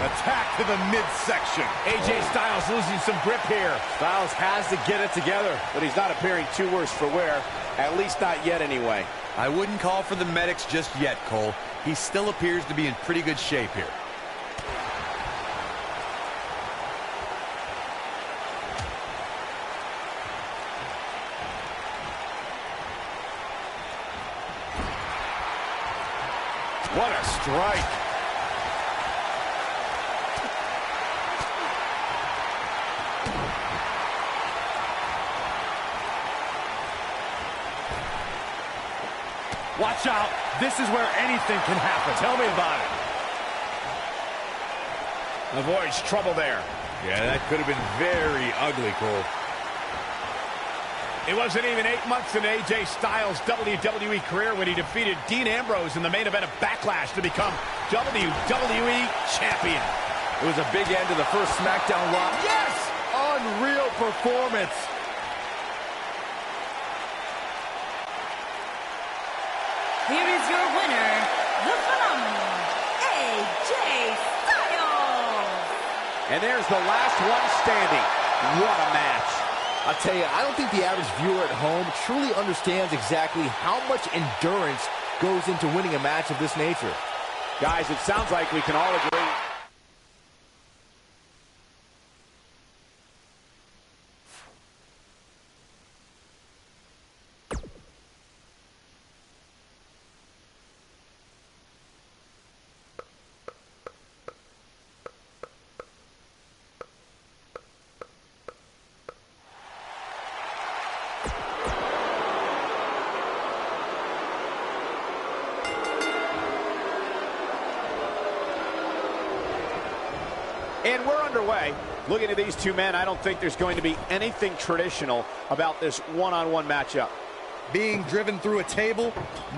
Attack to the midsection. AJ Styles losing some grip here. Styles has to get it together, but he's not appearing too worse for wear. At least not yet, anyway. I wouldn't call for the medics just yet, Cole. He still appears to be in pretty good shape here. What a strike. Watch out. This is where anything can happen. Tell me about it. Avoids trouble there. Yeah, that could have been very ugly, Cole. It wasn't even 8 months in AJ Styles' WWE career when he defeated Dean Ambrose in the main event of Backlash to become WWE Champion. It was a big end to the first SmackDown Live. Yes! Unreal performance. Here is your winner, the phenomenal AJ Styles. And there's the last one standing. What a match. I'll tell you, I don't think the average viewer at home truly understands exactly how much endurance goes into winning a match of this nature. Guys, it sounds like we can all agree. And we're underway. Looking at these two men, I don't think there's going to be anything traditional about this one-on-one matchup. Being driven through a table,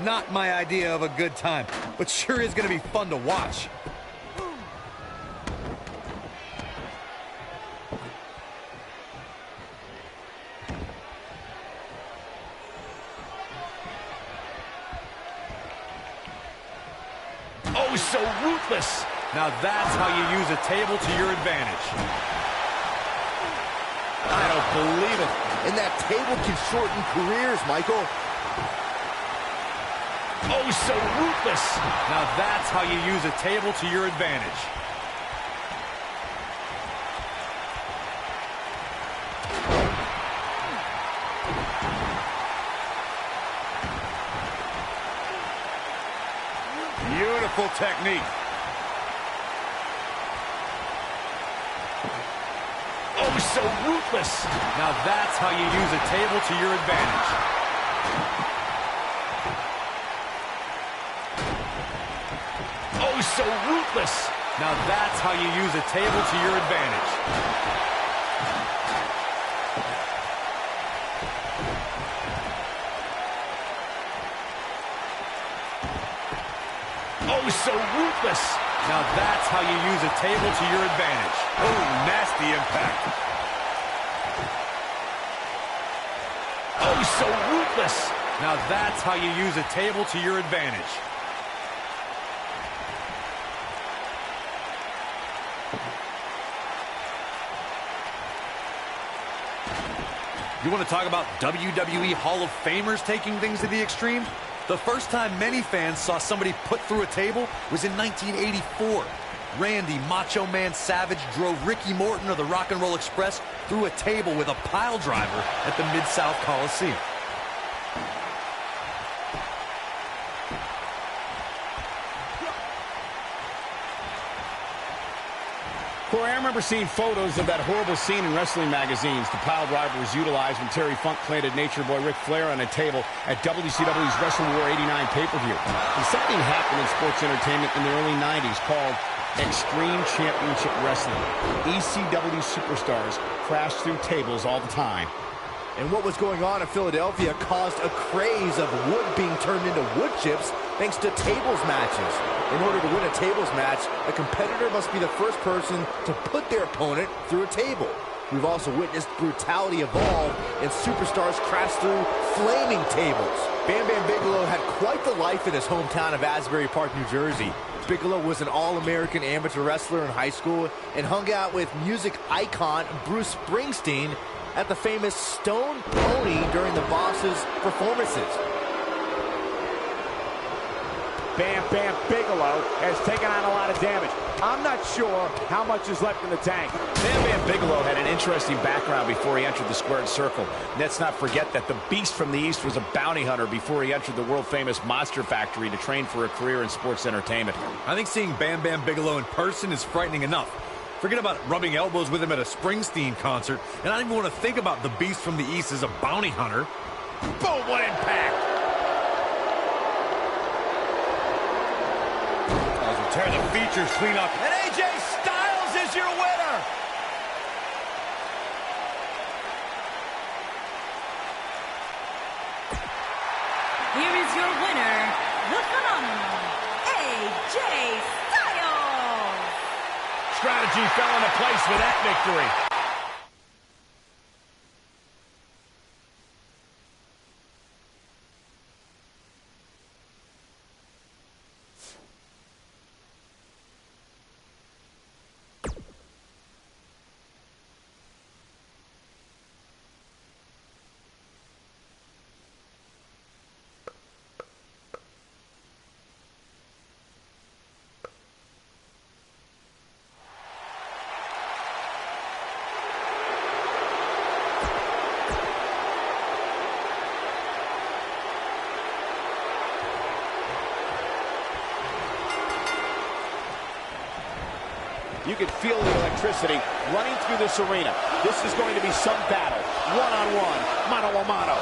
not my idea of a good time, but sure is going to be fun to watch. Oh, so ruthless. Now that's how you use a table to your advantage. I don't believe it. And that table can shorten careers, Michael. Oh, so ruthless. Now that's how you use a table to your advantage. Beautiful technique. Oh, so ruthless. Now that's how you use a table to your advantage. Oh, so ruthless. Now that's how you use a table to your advantage. Oh, so ruthless. Now that's how you use a table to your advantage. Oh, nasty impact. Oh, so ruthless. Now that's how you use a table to your advantage. You want to talk about WWE Hall of Famers taking things to the extreme? The first time many fans saw somebody put through a table was in 1984. Randy Macho Man Savage drove Ricky Morton of the Rock and Roll Express through a table with a pile driver at the Mid-South Coliseum. Corey, I remember seeing photos of that horrible scene in wrestling magazines. The pile driver was utilized when Terry Funk planted Nature Boy Ric Flair on a table at WCW's Wrestle War 89 pay-per-view. And something happened in sports entertainment in the early 90s called Extreme Championship Wrestling. ECW superstars crashed through tables all the time. And what was going on in Philadelphia caused a craze of wood being turned into wood chips thanks to tables matches. In order to win a tables match, a competitor must be the first person to put their opponent through a table. We've also witnessed brutality evolve and superstars crash through flaming tables. Bam Bam Bigelow had quite the life in his hometown of Asbury Park, New Jersey. Bigelow was an All-American amateur wrestler in high school and hung out with music icon Bruce Springsteen at the famous Stone Pony during the Boss's performances. Bam Bam Bigelow has taken on a lot of damage. I'm not sure how much is left in the tank. Bam Bam Bigelow had an interesting background before he entered the squared circle. Let's not forget that the Beast from the East was a bounty hunter before he entered the world-famous Monster Factory to train for a career in sports entertainment. I think seeing Bam Bam Bigelow in person is frightening enough. Forget about rubbing elbows with him at a Springsteen concert, and I don't even want to think about the Beast from the East as a bounty hunter. Boom, what impact! Tear the features clean up. And AJ Styles is your winner! Here is your winner, the phenomenal AJ Styles. Strategy fell into place with that victory. You can feel the electricity running through this arena. This is going to be some battle. One-on-one, mano-a-mano.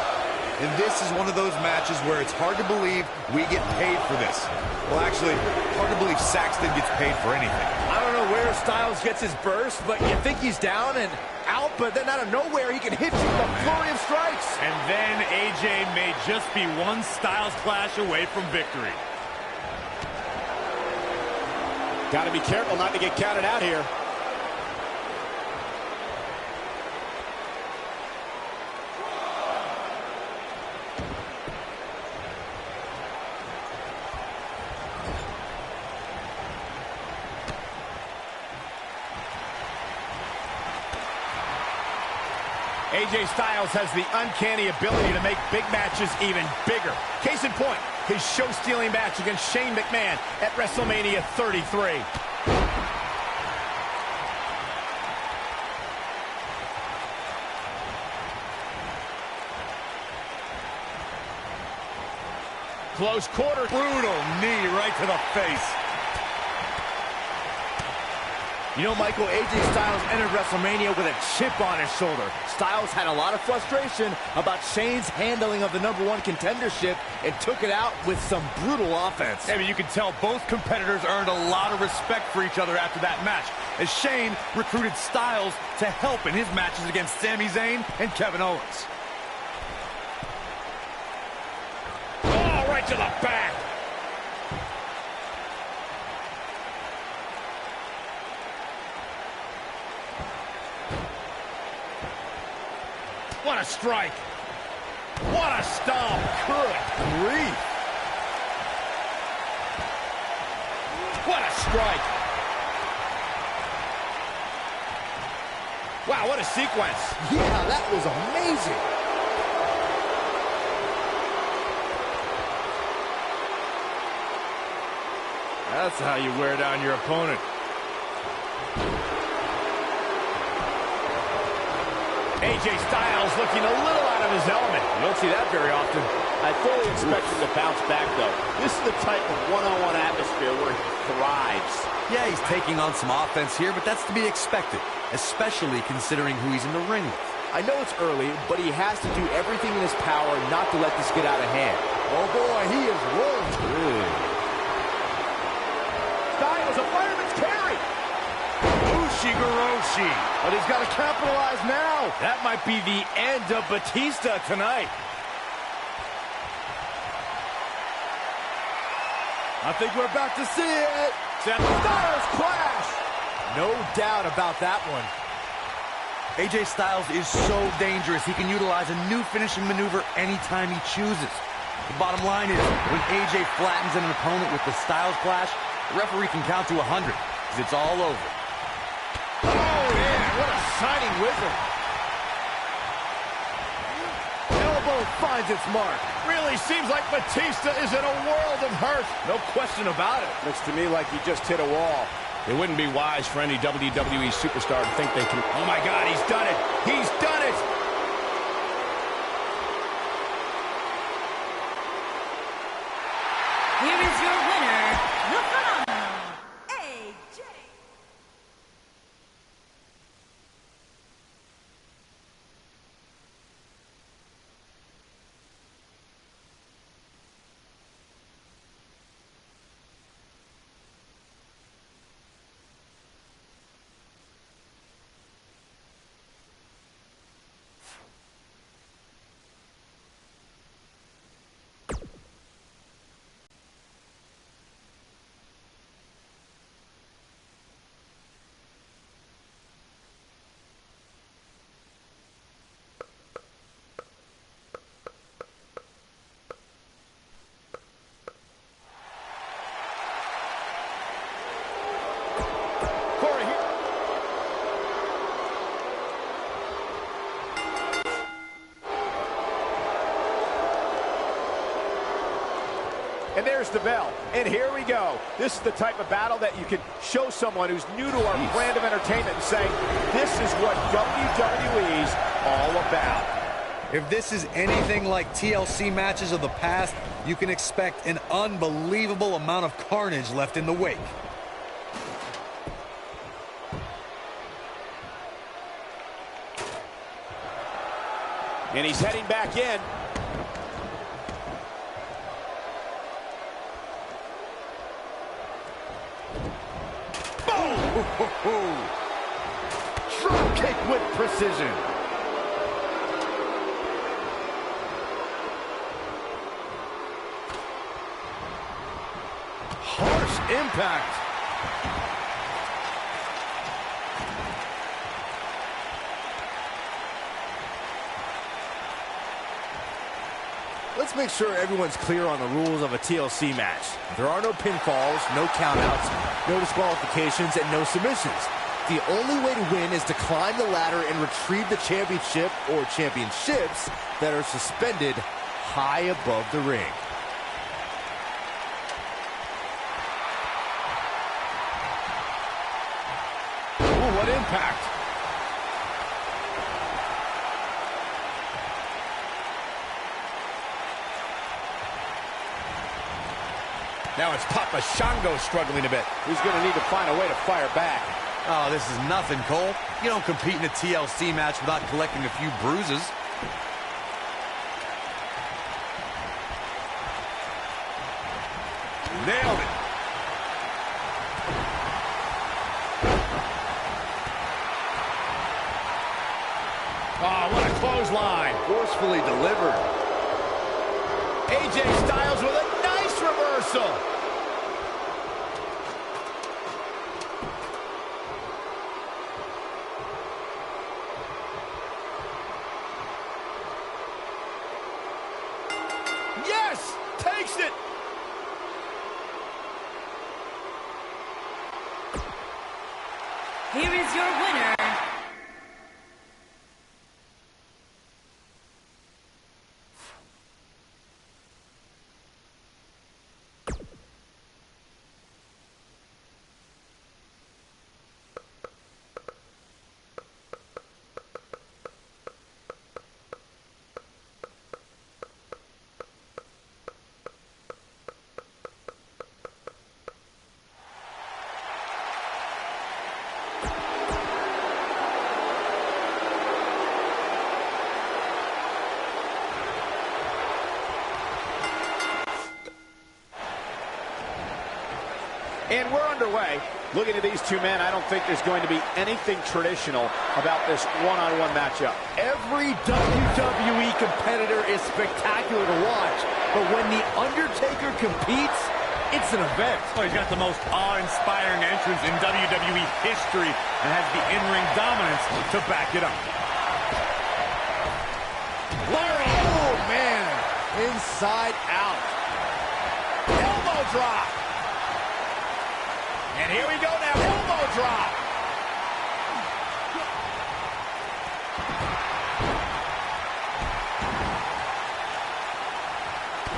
And this is one of those matches where it's hard to believe we get paid for this. Well, actually, hard to believe Saxton gets paid for anything. I don't know where Styles gets his burst, but you think he's down and out, but then out of nowhere, he can hit you with a flurry of strikes. And then AJ may just be one Styles clash away from victory. Got to be careful not to get counted out here. AJ Styles has the uncanny ability to make big matches even bigger. Case in point, his show-stealing match against Shane McMahon at WrestleMania 33. Close quarter. Brutal knee right to the face. You know, Michael, AJ Styles entered WrestleMania with a chip on his shoulder. Styles had a lot of frustration about Shane's handling of the #1 contendership and took it out with some brutal offense. I mean, you can tell both competitors earned a lot of respect for each other after that match, as Shane recruited Styles to help in his matches against Sami Zayn and Kevin Owens. Oh, right to the back. What a strike. What a stomp. Good grief. What a strike. Wow, what a sequence. Yeah, that was amazing. That's how you wear down your opponent. AJ Styles looking a little out of his element. You don't see that very often. I fully expect him to bounce back, though. This is the type of one-on-one atmosphere where he thrives. Yeah, he's taking on some offense here, but that's to be expected, especially considering who he's in the ring with. I know it's early, but he has to do everything in his power not to let this get out of hand. Oh boy, he is rolling. Styles, a fireman's carry. Ushigoroshi. But he's got to capitalize now. That might be the end of Batista tonight. I think we're about to see it. Styles clash. No doubt about that one. AJ Styles is so dangerous, he can utilize a new finishing maneuver anytime he chooses. The bottom line is, when AJ flattens an opponent with the Styles Clash, The referee can count to 100, because it's all over. Oh, man, what a shining wizard. Elbow finds its mark. Really seems like Batista is in a world of hurt. No question about it. Looks to me like he just hit a wall. It wouldn't be wise for any WWE superstar to think they can... Oh, my God, he's done it. He's done it. Here is your winner, the phenomenal AJ. And there's the bell. And here we go. This is the type of battle that you can show someone who's new to our brand of entertainment and say, this is what WWE's all about. If this is anything like TLC matches of the past, you can expect an unbelievable amount of carnage left in the wake. And he's heading back in. Drop kick with precision. Harsh impact. Let's make sure everyone's clear on the rules of a TLC match. There are no pinfalls, no countouts, no disqualifications, and no submissions. The only way to win is to climb the ladder and retrieve the championship or championships that are suspended high above the ring. Ooh, what impact. Now it's Papa Shango struggling a bit. He's going to need to find a way to fire back. Oh, this is nothing, Cole. You don't compete in a TLC match without collecting a few bruises. Nailed it. Oh, what a clothesline. Forcefully delivered. AJ Styles with a nice reversal. Yes! Takes it! Here is your winner, And we're underway. Looking at these two men, I don't think there's going to be anything traditional about this one-on-one matchup. Every WWE competitor is spectacular to watch, but when The Undertaker competes, it's an event. Well, he's got the most awe-inspiring entrance in WWE history and has the in-ring dominance to back it up. Oh, man. Inside out. Elbow drop. And here we go now, elbow drop.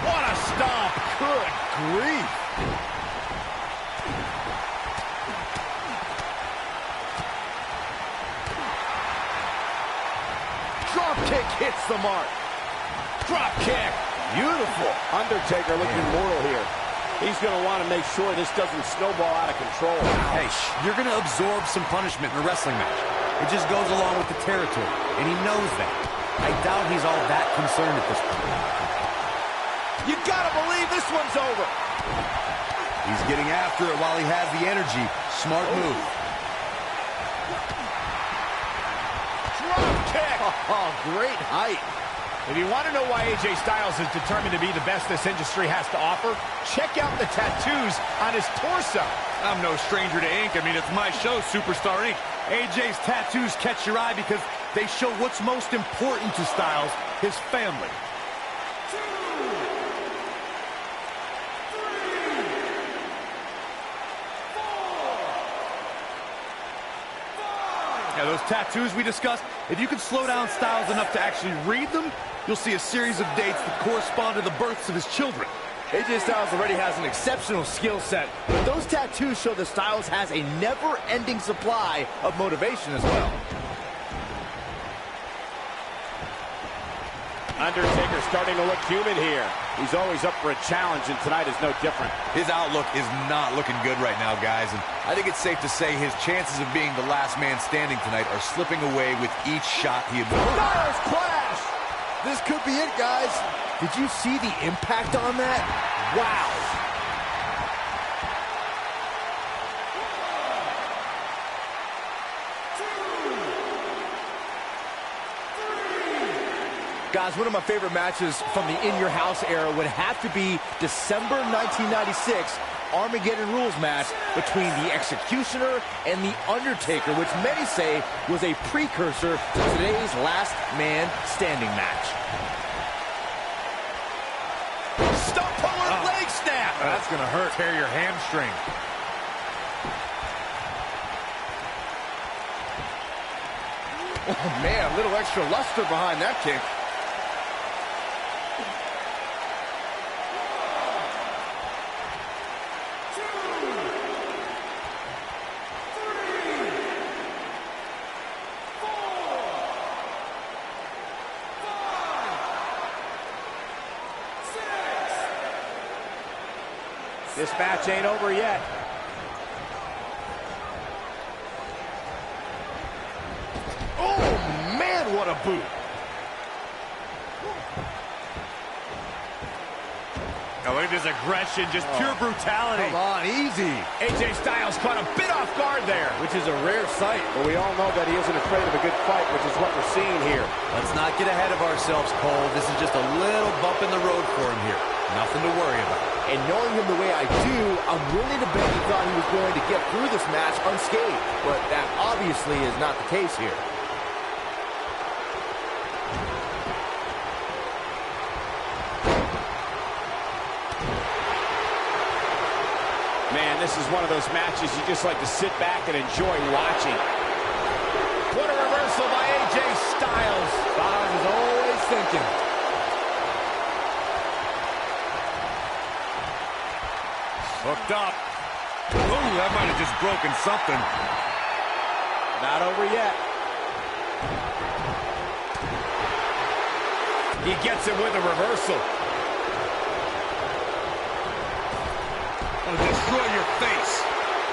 What a stomp. Good grief. Drop kick hits the mark. Drop kick. Beautiful. Undertaker looking mortal here. He's going to want to make sure this doesn't snowball out of control. Hey, you're going to absorb some punishment in a wrestling match. It just goes along with the territory, and he knows that. I doubt he's all that concerned at this point. You got to believe this one's over. He's getting after it while he has the energy. Smart move. Drop kick. Oh, great height. If you want to know why AJ Styles is determined to be the best this industry has to offer, check out the tattoos on his torso. I'm no stranger to ink. I mean, it's my show, Superstar Ink. AJ's tattoos catch your eye because they show what's most important to Styles, his family. Yeah, those tattoos we discussed, if you can slow down Styles enough to actually read them, you'll see a series of dates that correspond to the births of his children. AJ Styles already has an exceptional skill set, but those tattoos show that Styles has a never-ending supply of motivation as well. Undertaker starting to look human here. He's always up for a challenge, and tonight is no different. His outlook is not looking good right now, guys, and I think it's safe to say his chances of being the last man standing tonight are slipping away with each shot he absorbs. Styles clash! This could be it, guys. Did you see the impact on that? Wow! Guys, one of my favorite matches from the In Your House era would have to be December 1996 Armageddon Rules match between the Executioner and the Undertaker, which many say was a precursor to today's Last Man Standing match. Stump puller leg snap. That's going to hurt. Tear your hamstring. Oh, man, a little extra luster behind that kick. This match ain't over yet. Oh, man, what a boot. Oh, look at this aggression, just pure brutality. Come on, easy. AJ Styles caught a bit off guard there. Which is a rare sight. But we all know that he isn't afraid of a good fight, which is what we're seeing here. Let's not get ahead of ourselves, Cole. This is just a little bump in the road for him here. Nothing to worry about. And knowing him the way I do, I'm willing to bet he thought he was going to get through this match unscathed. But that obviously is not the case here. Man, this is one of those matches you just like to sit back and enjoy watching. What a reversal by AJ Styles. Styles is always thinking. Hooked up. Ooh, that might have just broken something. Not over yet. He gets it with a reversal. Gonna destroy your face.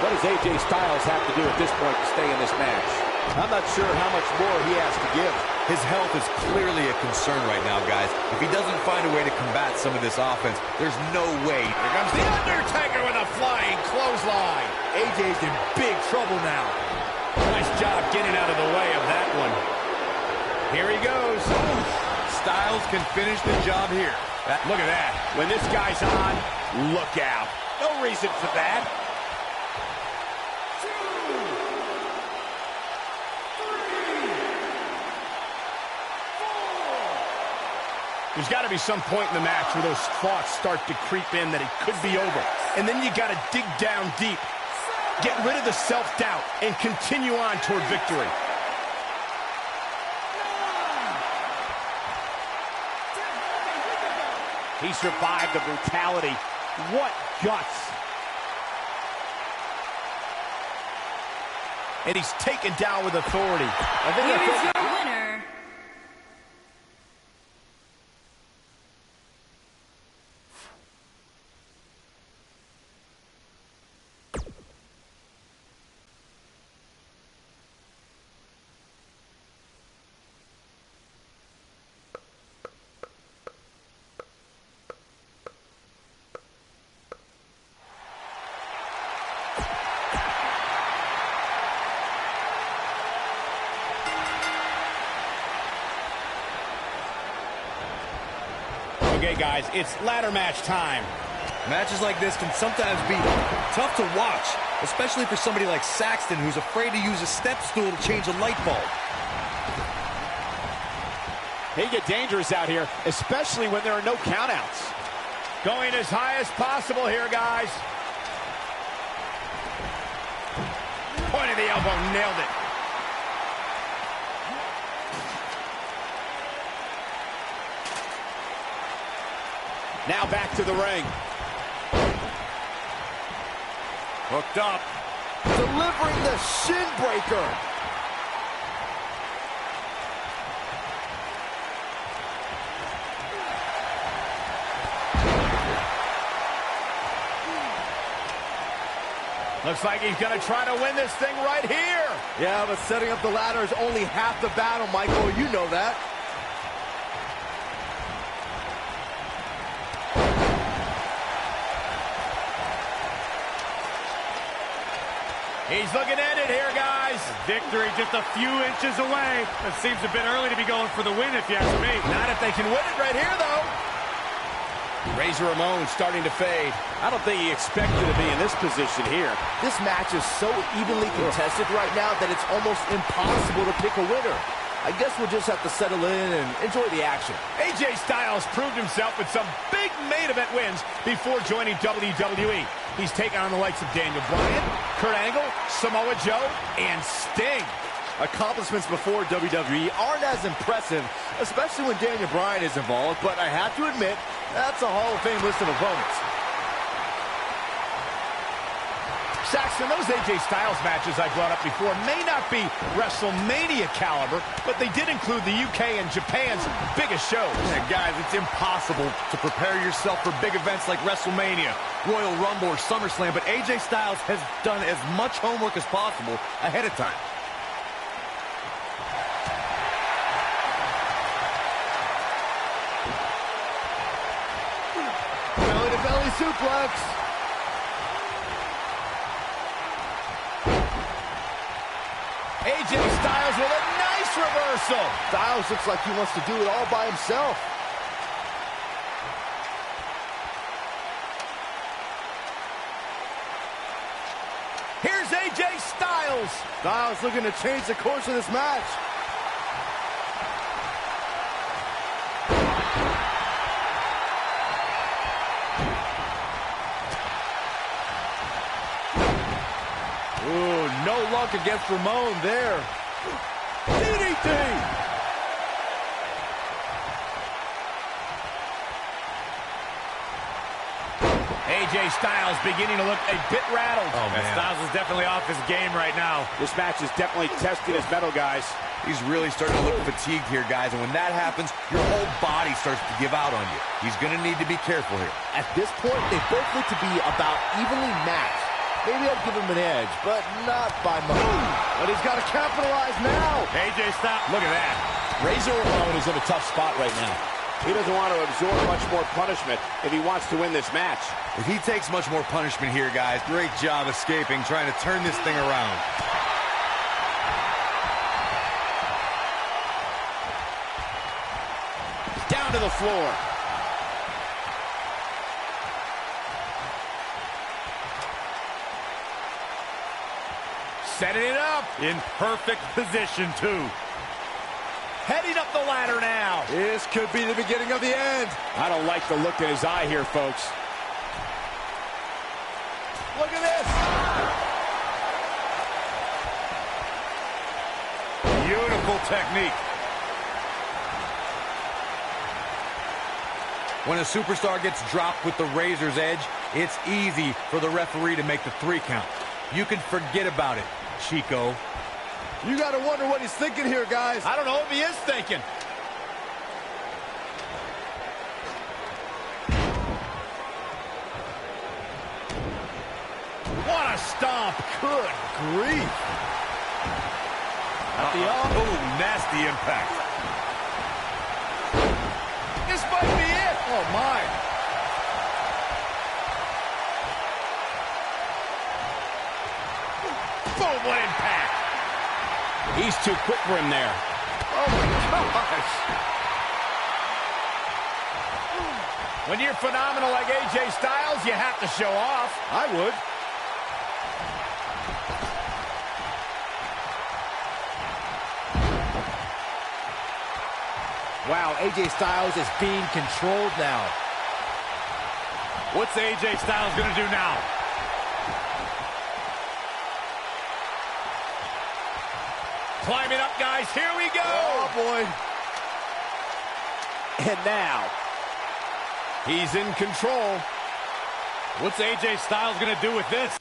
What does AJ Styles have to do at this point to stay in this match? I'm not sure how much more he has to give. His health is clearly a concern right now, guys. If he doesn't find a way to combat some of this offense, there's no way. Here comes The Undertaker with a flying clothesline. AJ's in big trouble now. Nice job getting out of the way of that one. Here he goes. Styles can finish the job here. Look at that. When this guy's on, look out. No reason for that. There's got to be some point in the match where those thoughts start to creep in that it could be over. And then you got to dig down deep. get rid of the self-doubt, and continue on toward victory. He survived the brutality. What guts. And he's taken down with authority. Here is your winner, Okay, guys, it's ladder match time. Matches like this can sometimes be tough to watch, especially for somebody like Saxton, who's afraid to use a step stool to change a light bulb. They get dangerous out here, especially when there are no countouts. Going as high as possible here, guys. Point of the elbow, nailed it. Now back to the ring. Hooked up. Delivering the shin breaker. Looks like he's going to try to win this thing right here. Yeah, but setting up the ladder is only half the battle, Michael. You know that. He's looking at it here, guys. Victory just a few inches away. It seems a bit early to be going for the win, if you ask me. Not if they can win it right here, though. Razor Ramon starting to fade. I don't think he expected to be in this position here. This match is so evenly contested right now that it's almost impossible to pick a winner. I guess we'll just have to settle in and enjoy the action. AJ Styles proved himself with some big main event wins before joining WWE. He's taken on the likes of Daniel Bryan, Kurt Angle, Samoa Joe, and Sting. Accomplishments before WWE aren't as impressive, especially when Daniel Bryan is involved, but I have to admit, that's a Hall of Fame list of opponents. Saxton, those AJ Styles matches I brought up before may not be WrestleMania caliber, but they did include the UK and Japan's biggest shows. Yeah, guys, it's impossible to prepare yourself for big events like WrestleMania, Royal Rumble, or SummerSlam, but AJ Styles has done as much homework as possible ahead of time. Belly-to-belly suplex. AJ Styles with a nice reversal. Styles looks like he wants to do it all by himself. Here's AJ Styles. Styles looking to change the course of this match. Ooh, no luck against Ramon there. DDT. AJ Styles beginning to look a bit rattled. Oh, man. Styles is definitely off his game right now. This match is definitely testing his mettle, guys. He's really starting to look fatigued here, guys, and when that happens, your whole body starts to give out on you. He's going to need to be careful here. At this point, they both look to be about evenly matched. Maybe I'd give him an edge, but not by much. But he's got to capitalize now. AJ Styles, Look at that. Razor Ramon is in a tough spot right now. He doesn't want to absorb much more punishment if he wants to win this match. If he takes much more punishment here, guys, great job escaping, trying to turn this thing around. Down to the floor. Setting it up. in perfect position, too. Heading up the ladder now. This could be the beginning of the end. I don't like the look in his eye here, folks. Look at this. technique. When a superstar gets dropped with the razor's edge, it's easy for the referee to make the 3 count. You can forget about it, Chico. You got to wonder what he's thinking here, guys. I don't know if he is thinking. What a stomp. Good grief. At the arm. Oh, nasty impact. This might be it. Oh, my. Boom, what impact. He's too quick for him there. Oh, my gosh. When you're phenomenal like AJ Styles, you have to show off. I would. Wow, AJ Styles is being controlled now. What's AJ Styles going to do now? Climbing up, guys. Here we go. Oh, boy. And now, He's in control. What's AJ Styles going to do with this?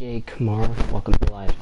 Hey, Kamar, welcome to live.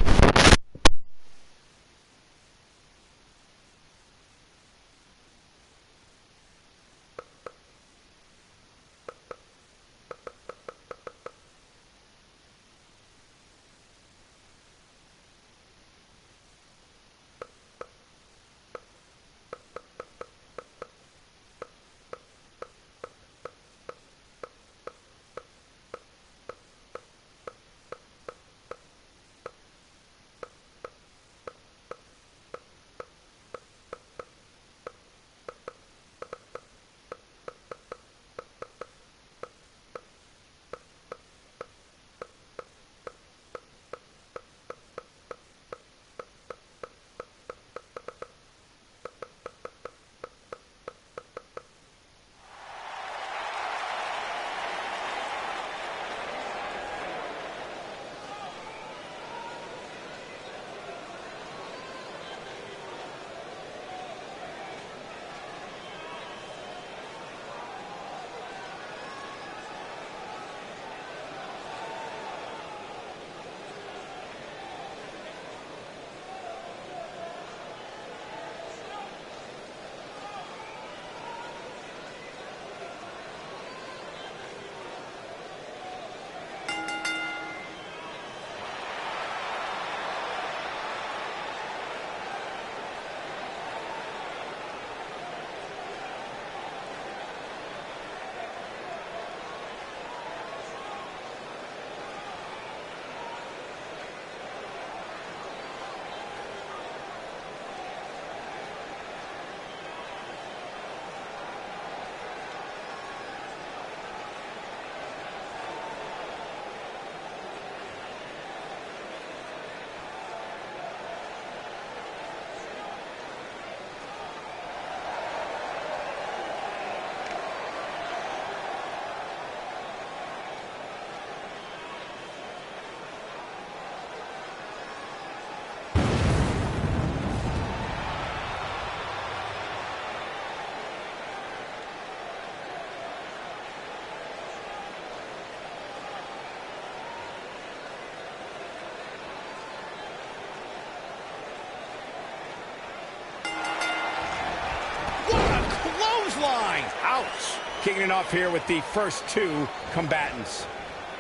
Ouch! Kicking it off here with the first two combatants.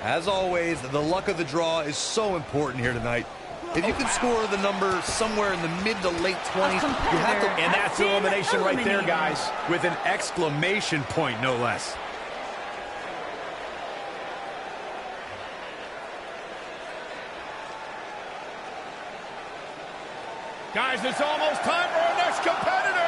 As always, the luck of the draw is so important here tonight. If you can score the number somewhere in the mid to late 20s, you have to... And that's elimination right there, guys, with an exclamation point, no less. Guys, it's almost time for our next competitor.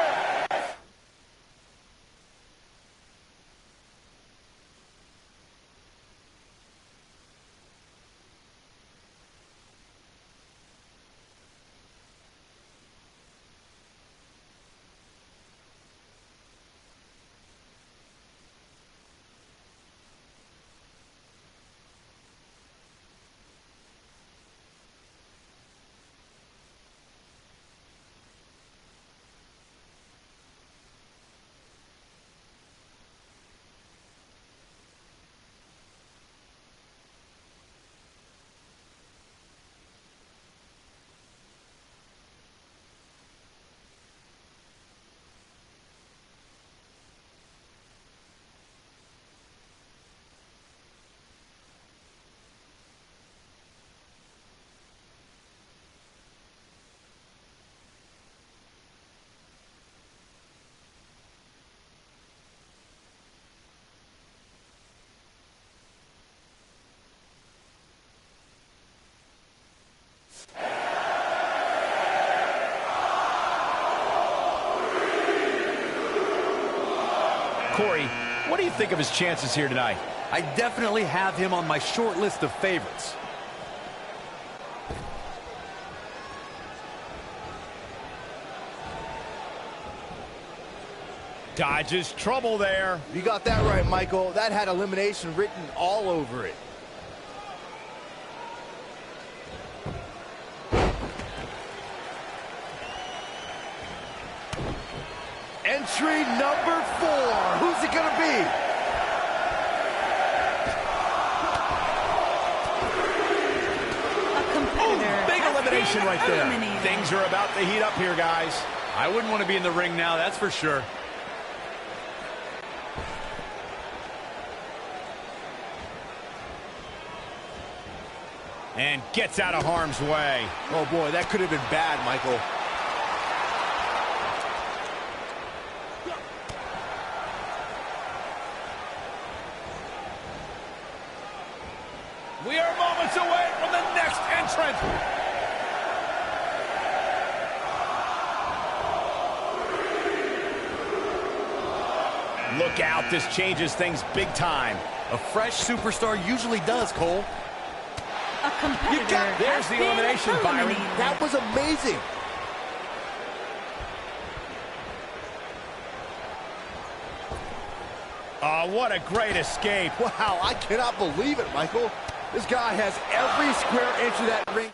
Corey, what do you think of his chances here tonight? I definitely have him on my short list of favorites. Dodges trouble there. You got that right, Michael. That had elimination written all over it. Entry number 4. Who's it gonna be? elimination right there. Eliminated. Things are about to heat up here, guys. I wouldn't want to be in the ring now, that's for sure. And gets out of harm's way. Oh, boy, that could have been bad, Michael. We are moments away from the next entrant. Look out, this changes things big time. A fresh superstar usually does, Cole. A competitor There's has the been elimination, Byron. eliminated. That was amazing. Oh, what a great escape. Wow, I cannot believe it, Michael. This guy has every square inch of that ring.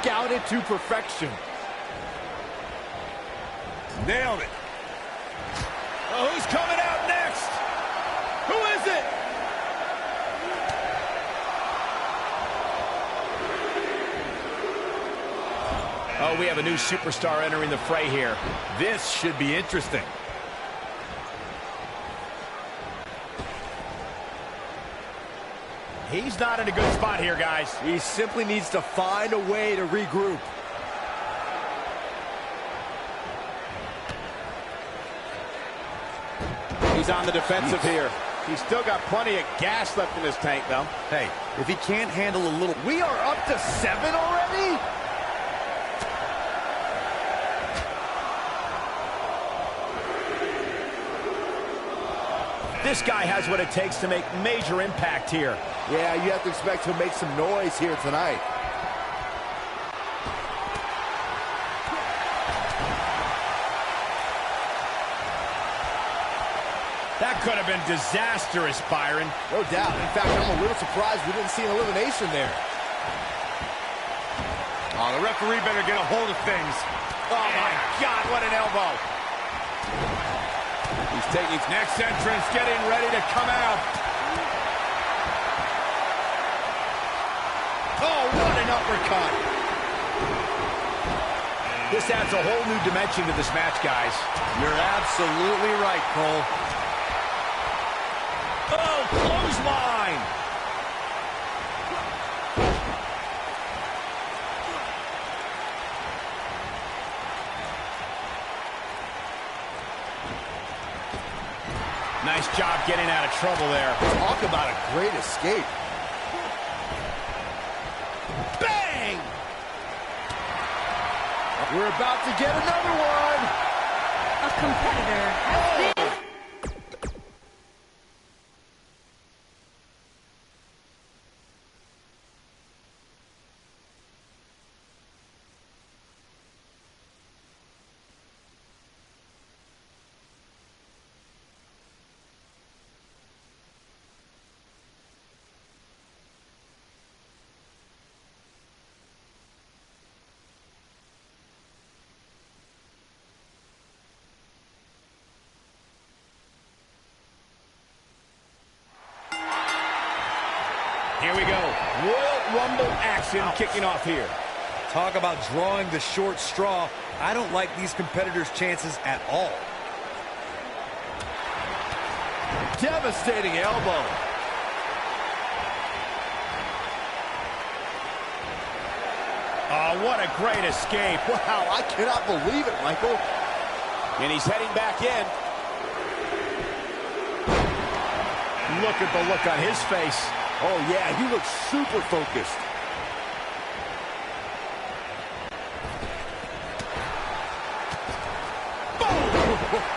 Scouted to perfection. Nailed it. Oh, who's coming out next? Who is it? Oh, we have a new superstar entering the fray here. This should be interesting. He's not in a good spot here, guys. He simply needs to find a way to regroup. He's on the defensive here. He's still got plenty of gas left in his tank, though. Hey, if he can't handle a little... We are up to 7 already? This guy has what it takes to make major impact here. Yeah, you have to expect to make some noise here tonight. That could have been disastrous, Byron. No doubt. In fact, I'm a little surprised we didn't see an elimination there. Oh, the referee better get a hold of things. Oh, my God, what an elbow. He's taking his next entrance, getting ready to come out. Oh, what an uppercut. This adds a whole new dimension to this match, guys. You're absolutely right, Cole. Oh, clothesline! Nice job getting out of trouble there. Talk about a great escape. Bang! We're about to get another one. A competitor has been... Here we go. Royal Rumble action kicking off here. Talk about drawing the short straw. I don't like these competitors' chances at all. Devastating elbow. Oh, what a great escape. Wow, I cannot believe it, Michael. And he's heading back in. Look at the look on his face. Oh, yeah, he looks super focused.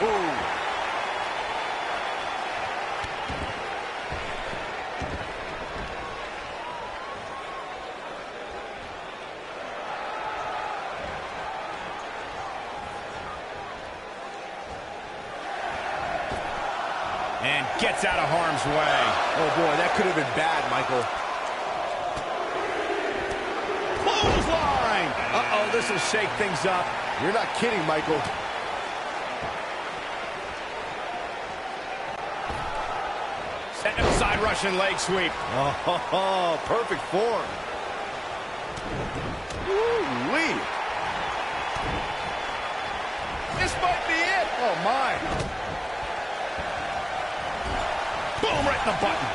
Boom! And gets out of harm's way. Oh, boy, that could have been bad, Michael. Clothesline! Uh-oh, this will shake things up. You're not kidding, Michael. Setting up a side Russian leg sweep. Oh, perfect form. Woo-wee. This might be it. Oh, my. Boom, right in the button.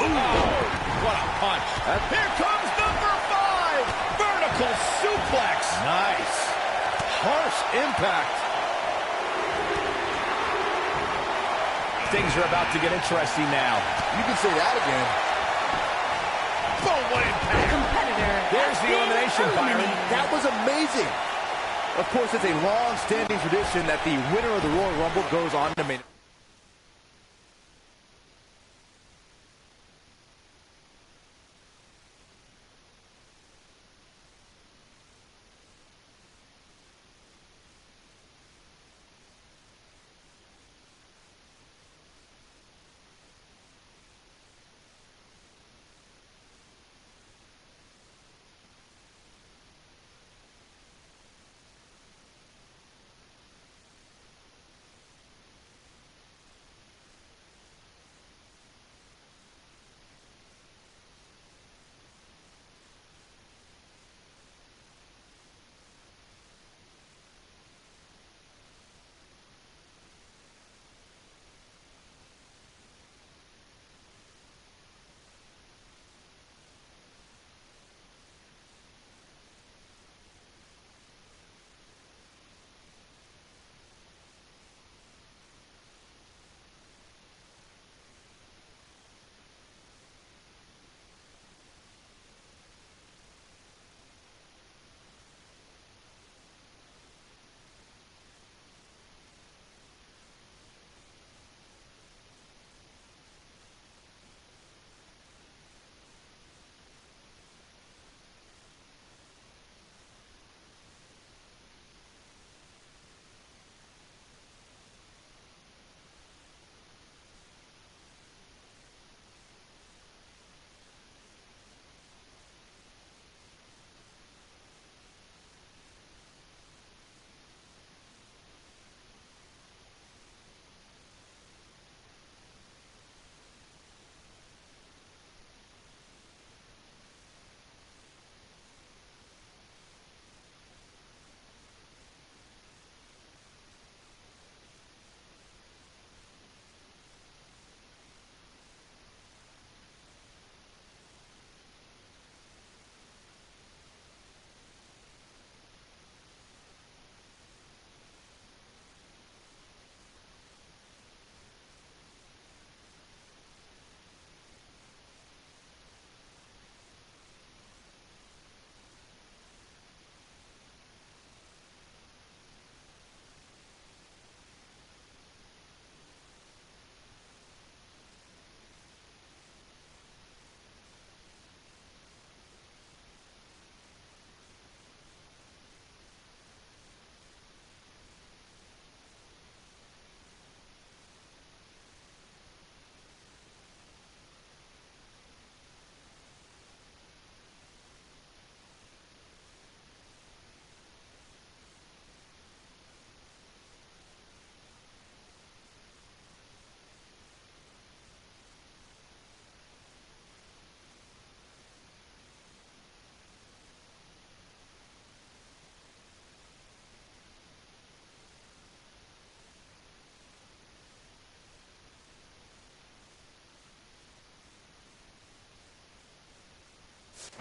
Ooh, what a punch. Here comes number 5. Vertical suplex. Nice. Harsh impact. Things are about to get interesting now. You can say that again. Boom, what impact. Competitor There's has the been elimination, Byron. eliminated. That was amazing. Of course, it's a long-standing tradition that the winner of the Royal Rumble goes on to main.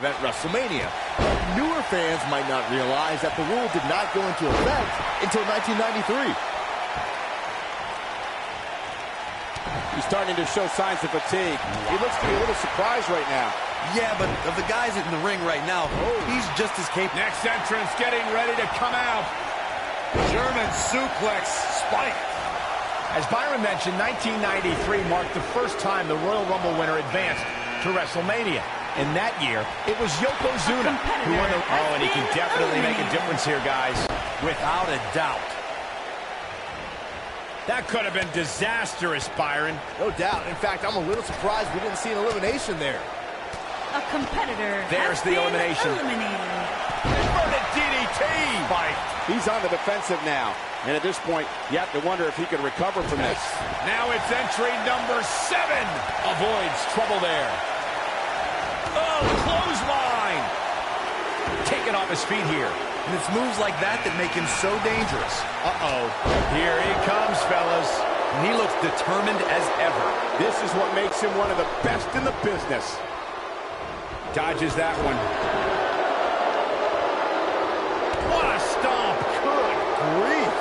At WrestleMania. Newer fans might not realize that the rule did not go into effect until 1993. He's starting to show signs of fatigue. He looks to be a little surprised right now. Yeah, but of the guys in the ring right now, he's just as capable. Next entrance getting ready to come out. German suplex spike. As Byron mentioned, 1993 marked the first time the Royal Rumble winner advanced to WrestleMania. In that year, it was Yokozuna who won the... Oh, and he can definitely make a difference here, guys. Without a doubt. That could have been disastrous, Byron. No doubt. In fact, I'm a little surprised we didn't see an elimination there. A competitor There's has the been elimination. eliminated. Inverted DDT. Fight. He's on the defensive now. And at this point, you have to wonder if he could recover from this. Now it's entry number 7. Avoids trouble there. Oh, clothesline. Taken off his feet here. And it's moves like that that make him so dangerous. Uh-oh. Here he comes, fellas. And he looks determined as ever. This is what makes him one of the best in the business. Dodges that one. What a stomp. Good grief.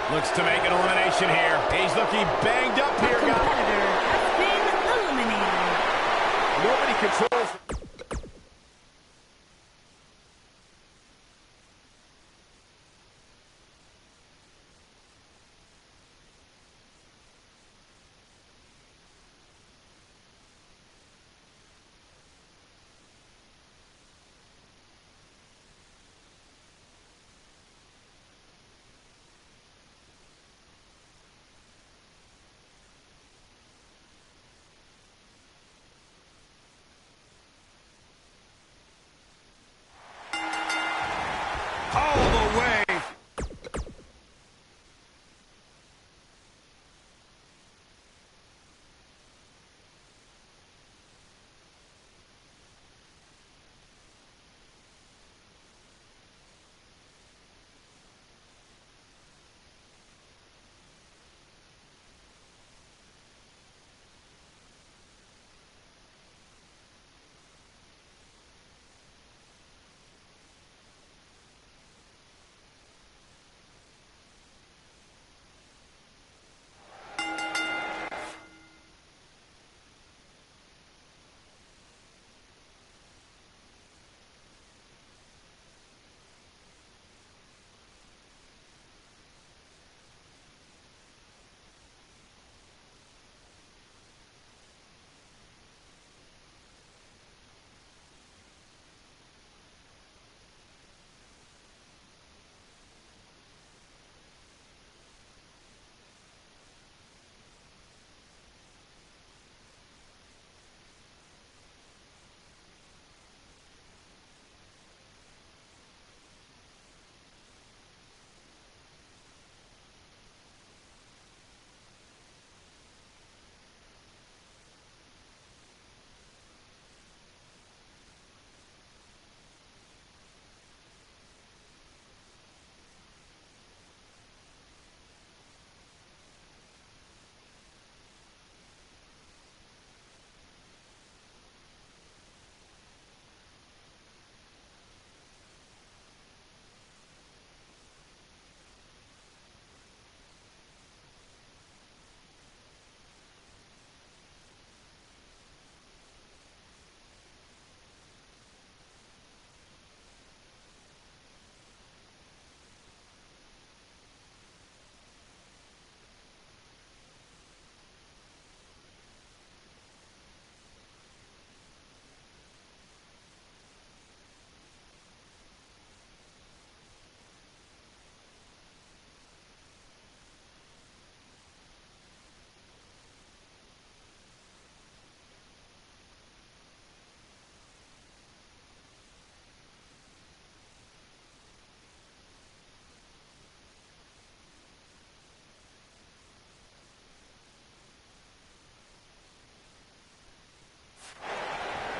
Looks to make an elimination here. He's looking banged up here, A guys. competitor has been eliminated. Nobody controls... All the way.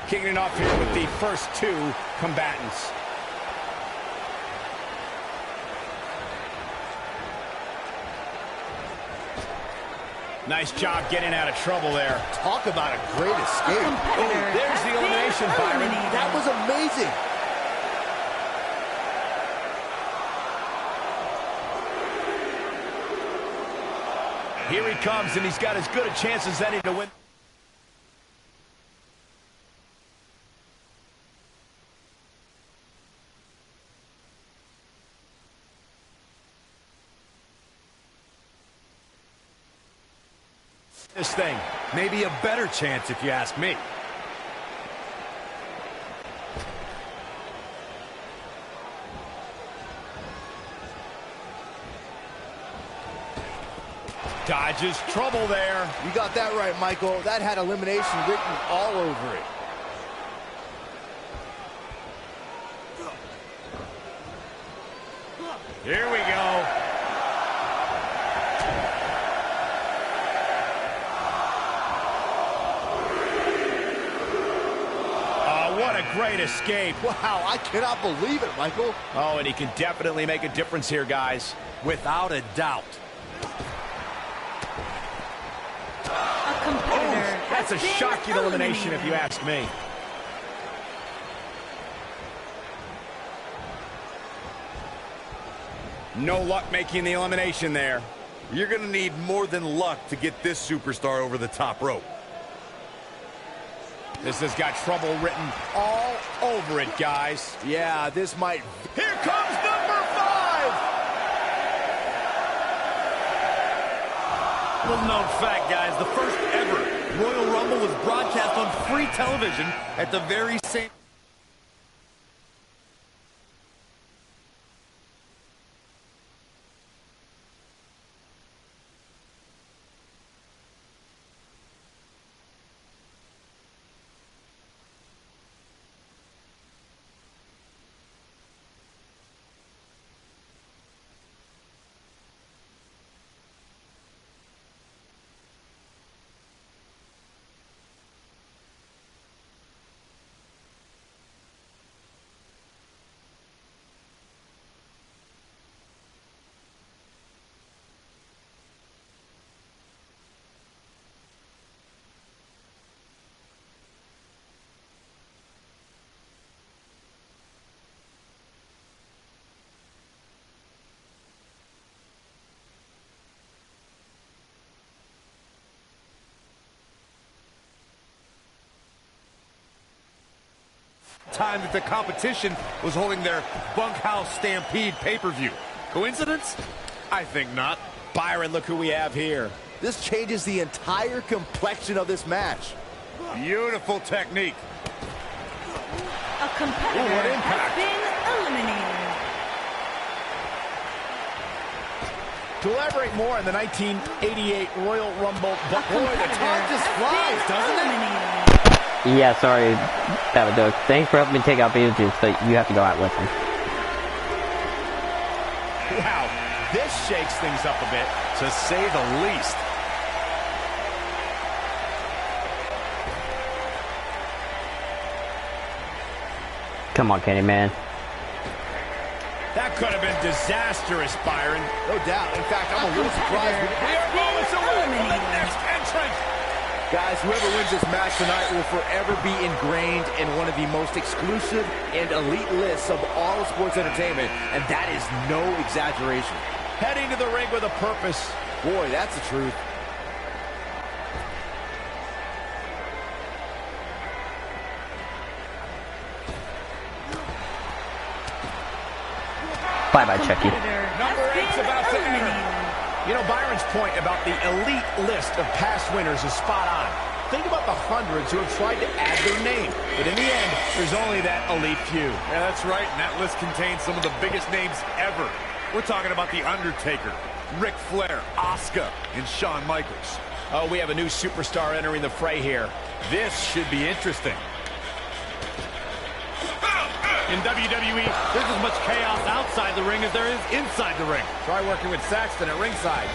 Kicking it off here with the first 2 combatants. Nice job getting out of trouble there. Talk about a great escape. Oh, there's the elimination, Byron. That was amazing. Here he comes, and he's got as good a chance as any to win. This thing. Maybe a better chance if you ask me. Dodges trouble there. You got that right, Michael. That had elimination written all over it. Here we go. What a great escape. Wow, I cannot believe it, Michael. Oh, and he can definitely make a difference here, guys. Without a doubt. A competitor That's a has been shocking elimination if you eliminated. ask me. No luck making the elimination there. You're going to need more than luck to get this superstar over the top rope. This has got trouble written all over it, guys. Yeah, this might... Here comes number 5. Little known fact, guys, the first ever Royal Rumble was broadcast on free television at the very same... time that the competition was holding their Bunkhouse Stampede pay-per-view. Coincidence? I think not. Byron, look who we have here. This changes the entire complexion of this match. Beautiful technique. A competitor Ooh, what has impact. been eliminated. To elaborate more on the 1988 Royal Rumble, but boy, the time just has flies, been doesn't it? eliminated. Yeah, sorry, Babadook. Thanks for helping me take out Beetlejuice, but you have to go out with him. Wow, this shakes things up a bit, to say the least. Come on, Candyman. That could have been disastrous, Byron. No doubt. In fact, I'm a little surprised. We are moments away from the next entrant. Guys, whoever wins this match tonight will forever be ingrained in one of the most exclusive and elite lists of all of sports entertainment, and that is no exaggeration. Heading to the ring with a purpose. Boy, that's the truth. Bye-bye, Chucky. Number 8's about to enter. You know, Byron's point about the elite list of past winners is spot on. Think about the hundreds who have tried to add their name, but in the end, there's only that elite few. Yeah, that's right, and that list contains some of the biggest names ever. We're talking about The Undertaker, Ric Flair, Asuka, and Shawn Michaels. Oh, we have a new superstar entering the fray here. This should be interesting. In WWE, there's as much chaos outside the ring as there is inside the ring. Try working with Saxton at ringside.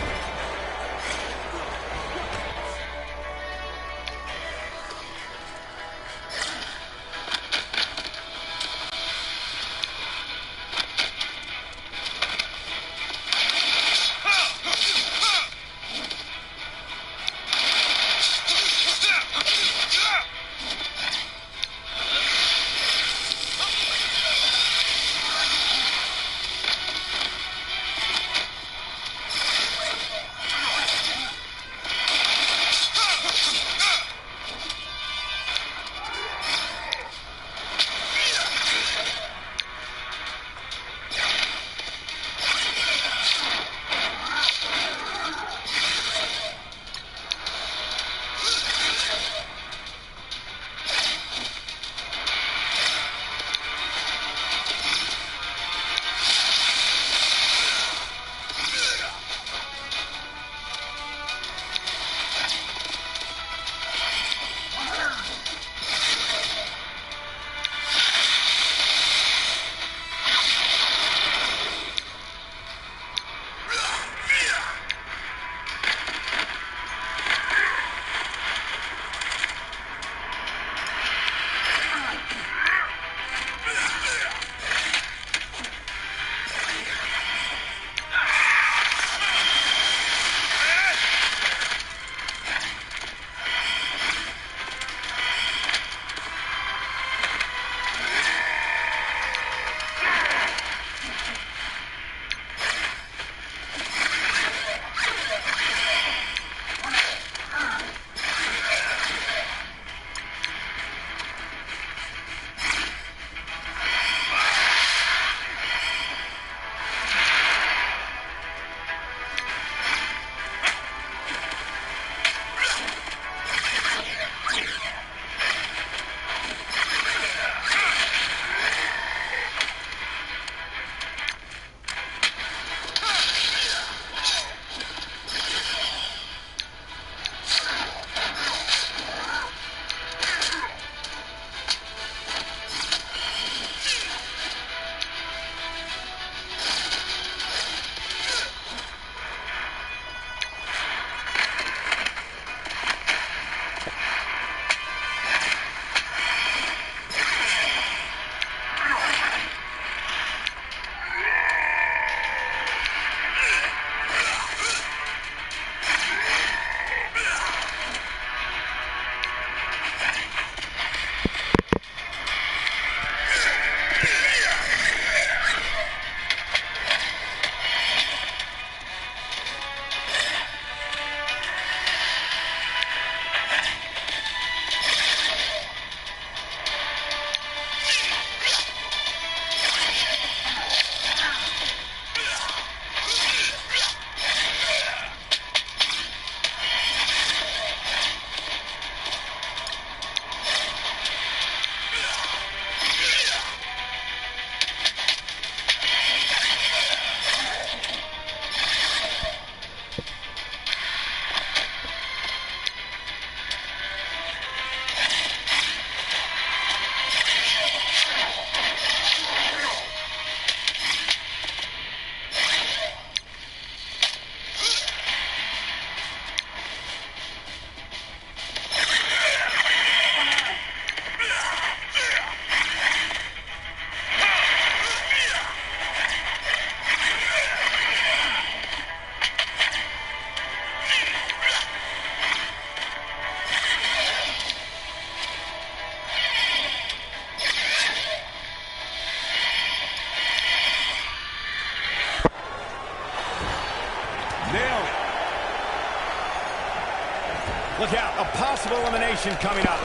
A possible elimination coming up.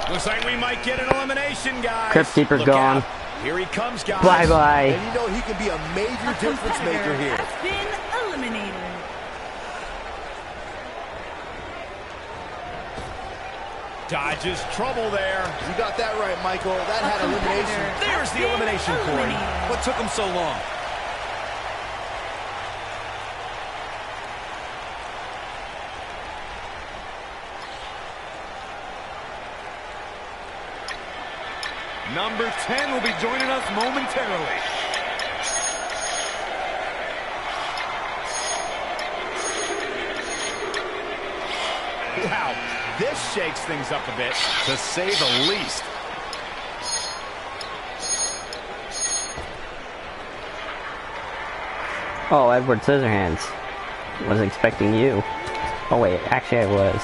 Looks like we might get an elimination, guys. Crypt Keeper Look gone. out. Here he comes, guys. Bye-bye. And you know he can be a major difference maker here. Has been eliminated. Dodges trouble there. You got that right, Michael. That had elimination. There's the elimination, Corey. What took him so long? Number 10 will be joining us momentarily. Wow, this shakes things up a bit, to say the least. Oh, Edward Scissorhands. Wasn't expecting you. Oh wait, actually I was.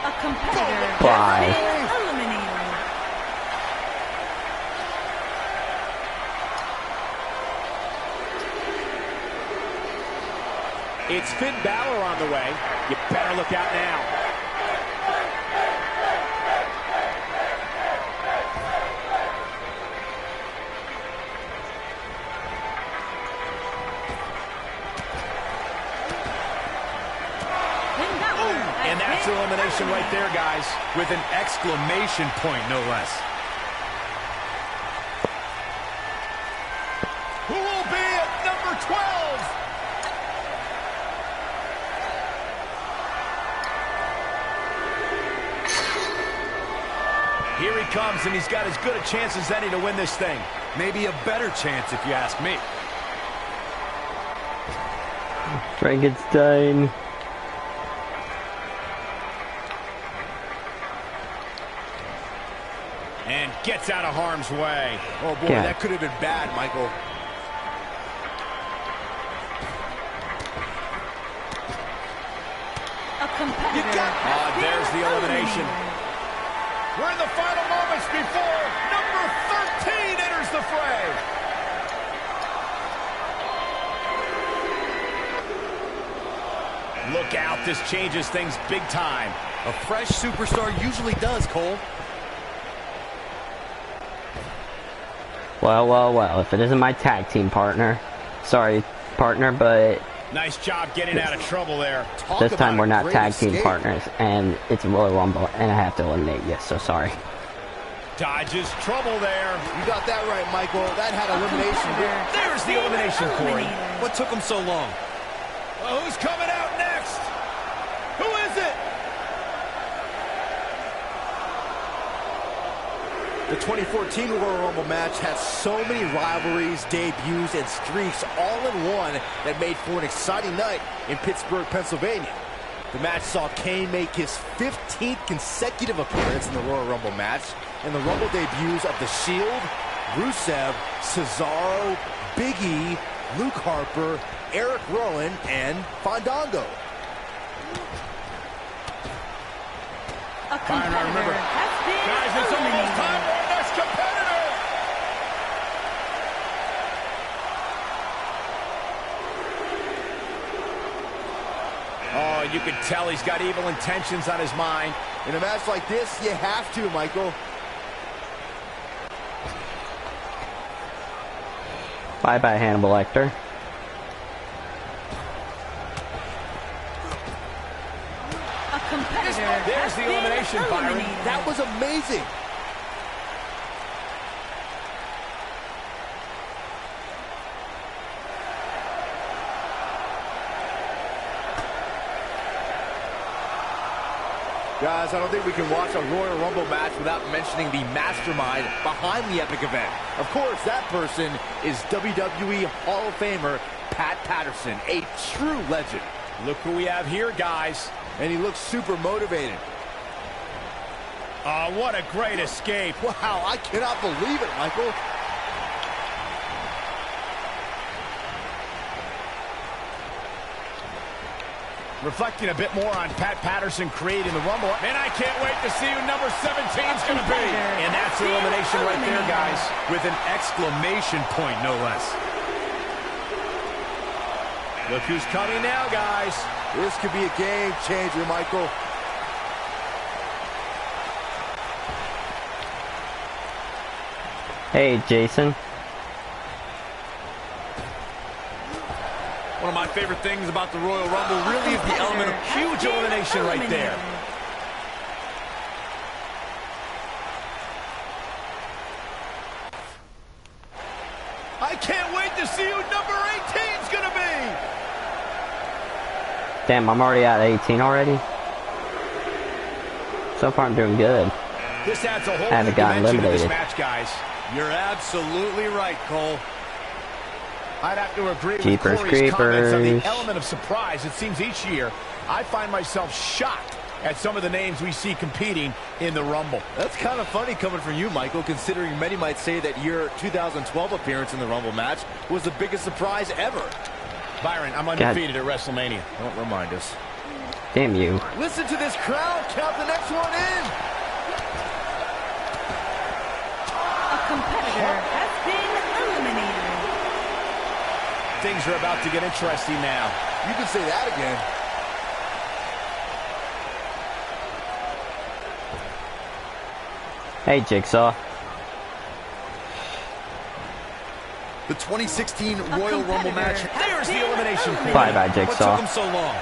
A competitor Bye. has been eliminated. It's Finn Balor on the way. You better look out now. Finn Balor has And that's been elimination right there, guys. With an exclamation point, no less. Who will be at number 12? Here he comes, and he's got as good a chance as any to win this thing. Maybe a better chance, if you ask me. Frankenstein. And gets out of harm's way. Oh, boy, Yeah. that could have been bad, Michael. A competitor has been there's the elimination. eliminated. We're in the final moments before number 13 enters the fray. Look out, this changes things big time. A fresh superstar usually does, Cole. Well, well, well. If it isn't my tag team partner, sorry, partner, but Nice job getting out of trouble there. this time we're not great tag team escape. partners, and it's a Royal Rumble, and I have to eliminate you. So sorry. Dodges trouble there. You got that right, Michael. That had elimination. There's the elimination, Corey. What took him so long? Well, who's coming out next? Who is it? The 2014 Royal Rumble match had so many rivalries, debuts, and streaks all in one that made for an exciting night in Pittsburgh, Pennsylvania. The match saw Kane make his 15th consecutive appearance in the Royal Rumble match, and the Rumble debuts of The Shield, Rusev, Cesaro, Big E, Luke Harper, Eric Rowan, and Fandango. A competitor has been Guys, it's almost eliminated. time for our next competitor. Oh, you can tell he's got evil intentions on his mind. In a match like this, you have to, Michael. Bye-bye, Hannibal Lecter. A competitor There's has the been elimination, Byron. eliminated. That was amazing. Guys, I don't think we can watch a Royal Rumble match without mentioning the mastermind behind the epic event. Of course, that person is WWE Hall of Famer Pat Patterson, a true legend. Look who we have here, guys. And he looks super motivated. Oh, what a great escape. Wow, I cannot believe it, Michael. Reflecting a bit more on Pat Patterson creating the Rumble. Man, I can't wait to see who number 17 is going to be. And that's the elimination right there, guys. With an exclamation point, no less. Look who's coming now, guys. This could be a game changer, Michael. Hey, Jason. One of my favorite things about the Royal Rumble really is the element of huge elimination right there. I can't wait to see who number 18 is going to be. Damn, I'm already at 18 already. So far, I'm doing good. This adds a whole Haven't new gotten dimension to this eliminated. match, guys. You're absolutely right, Cole. I'd have to agree Jeepers with Corey's comments on the creepers. element of surprise. It seems each year I find myself shocked at some of the names we see competing in the Rumble. That's kind of funny coming from you, Michael, considering many might say that your 2012 appearance in the Rumble match was the biggest surprise ever. Byron, I'm undefeated at WrestleMania. Don't remind us. Damn you. Listen to this crowd count the next one in. A competitor has been eliminated. Things are about to get interesting now. You can say that again. Hey, Jigsaw. The 2016 Royal Rumble match. There's the elimination queen. Bye-bye, What Jigsaw. took him so long?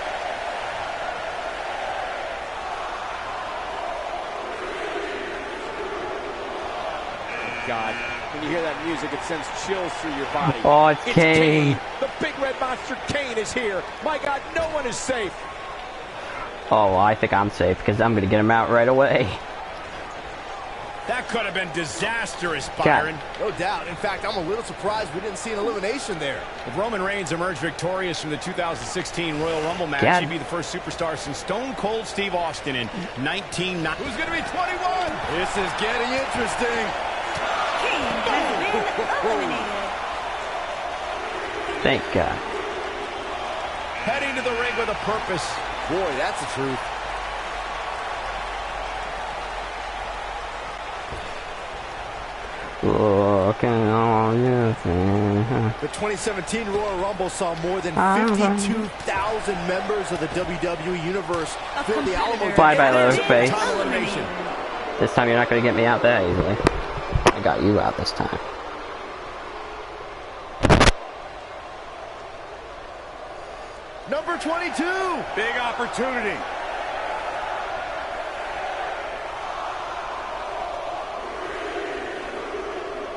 God, when you hear that music, it sends chills through your body. Oh, it's Kane. The big red monster Kane is here. My God, no one is safe. Oh, I think I'm safe because I'm going to get him out right away. That could have been disastrous, God. Byron. No doubt. In fact, I'm a little surprised we didn't see an elimination there. If Roman Reigns emerged victorious from the 2016 Royal Rumble match, God. he'd be the first superstar since Stone Cold Steve Austin in 1990. Who's going to be 21? This is getting interesting. Kane has been eliminated. Thank God. Heading to the ring with a purpose. Boy, that's the truth. Looking on your thing. The 2017 Royal Rumble saw more than Uh-huh. 52,000 members of the WWE Universe A fill the Alamo. competitor Bye-bye, has Leatherface. been Time eliminated. elimination. This time you're not going to get me out that easily. I got you out this time. Number 22. Big opportunity.